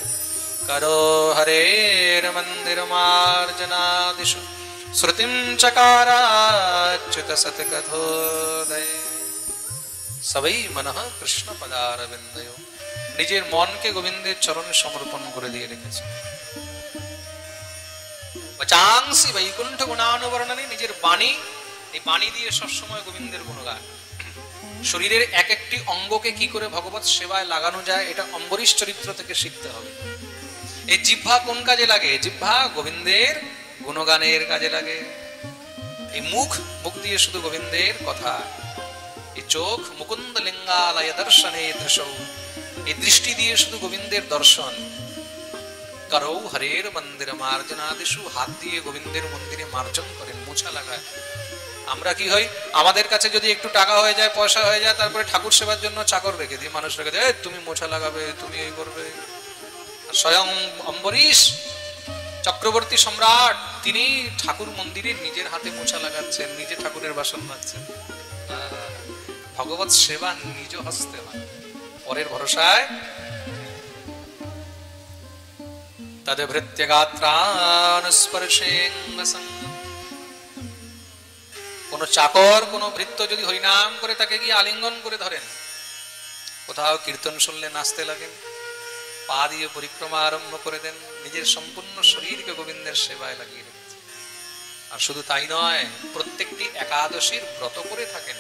A: করো হরের মন্দির মার্জনাদিষু শ্রুতিম চকারাচ্যুত সৎকথোদয়। সবাই মনঃ কৃষ্ণ পদারবিন্দয়ো, নিজের মনকে গোবিন্দের চরণে সমর্পণ করে দিয়ে রেখেছে। বচাংসি বৈকুণ্ঠ গুণানুবর্ণনে, নিজের বাণী, এই বাণী দিয়ে সবসময় গোবিন্দের গুণগান। শরীরের এক একটি অঙ্গকে কি করে ভগবত সেবায় লাগানো যায়, এটা অম্বরীশ চরিত্র থেকে শিখতে হবে। এই জিহ্বা কোন কাজে লাগে? জিহ্বা গোবিন্দের গুণগানের কাজে লাগে। এই মুখ, মুখ দিয়ে শুধু গোবিন্দের কথা। এই চোখ মুকুন্দ লিঙ্গালয় দর্শনে দৃশৌ, এই দৃষ্টি দিয়ে শুধু গোবিন্দের দর্শন। করৌ হরের মন্দির মার্জনাদিষু, হাত দিয়ে গোবিন্দের মন্দিরে মার্জন করেন, মোছা লাগায়। আমরা কি হই, আমাদের কাছে যদি একটু টাকা হয়ে যায়, পয়সা হয়ে যায়, তারপরে ঠাকুর সেবার জন্য চাকর রেখে দিই, মানুষ রেখে দেয়, তুমি মোছা লাগাবে, তুমি এই করবে। স্বয়ং অম্বরীশ চক্রবর্তী সম্রাট, তিনি ঠাকুর মন্দিরে নিজের হাতে মোছা লাগাচ্ছেন, নিজে ঠাকুরের বাসন মাজছেন। ভগবৎ সেবা নিজ হস্তে হয়, পরের ভরসায়। তদভৃত্য গাত্রান স্পর্শেঙ্গসং, কোন চাকর কোন ভৃত্য যদি হরিনাম করে তাকে গিয়ে আলিঙ্গন করে ধরেন, কোথাও কীর্তন শুনলে নাচতে লাগেন, পা দিয়ে পরিক্রমা আরম্ভ করে দেন, নিজের সম্পূর্ণ শরীরকে গোবিন্দের সেবায় লাগিয়ে রেখেছে। আর শুধু তাই নয়, প্রত্যেকটি একাদশীর ব্রত করে থাকেন।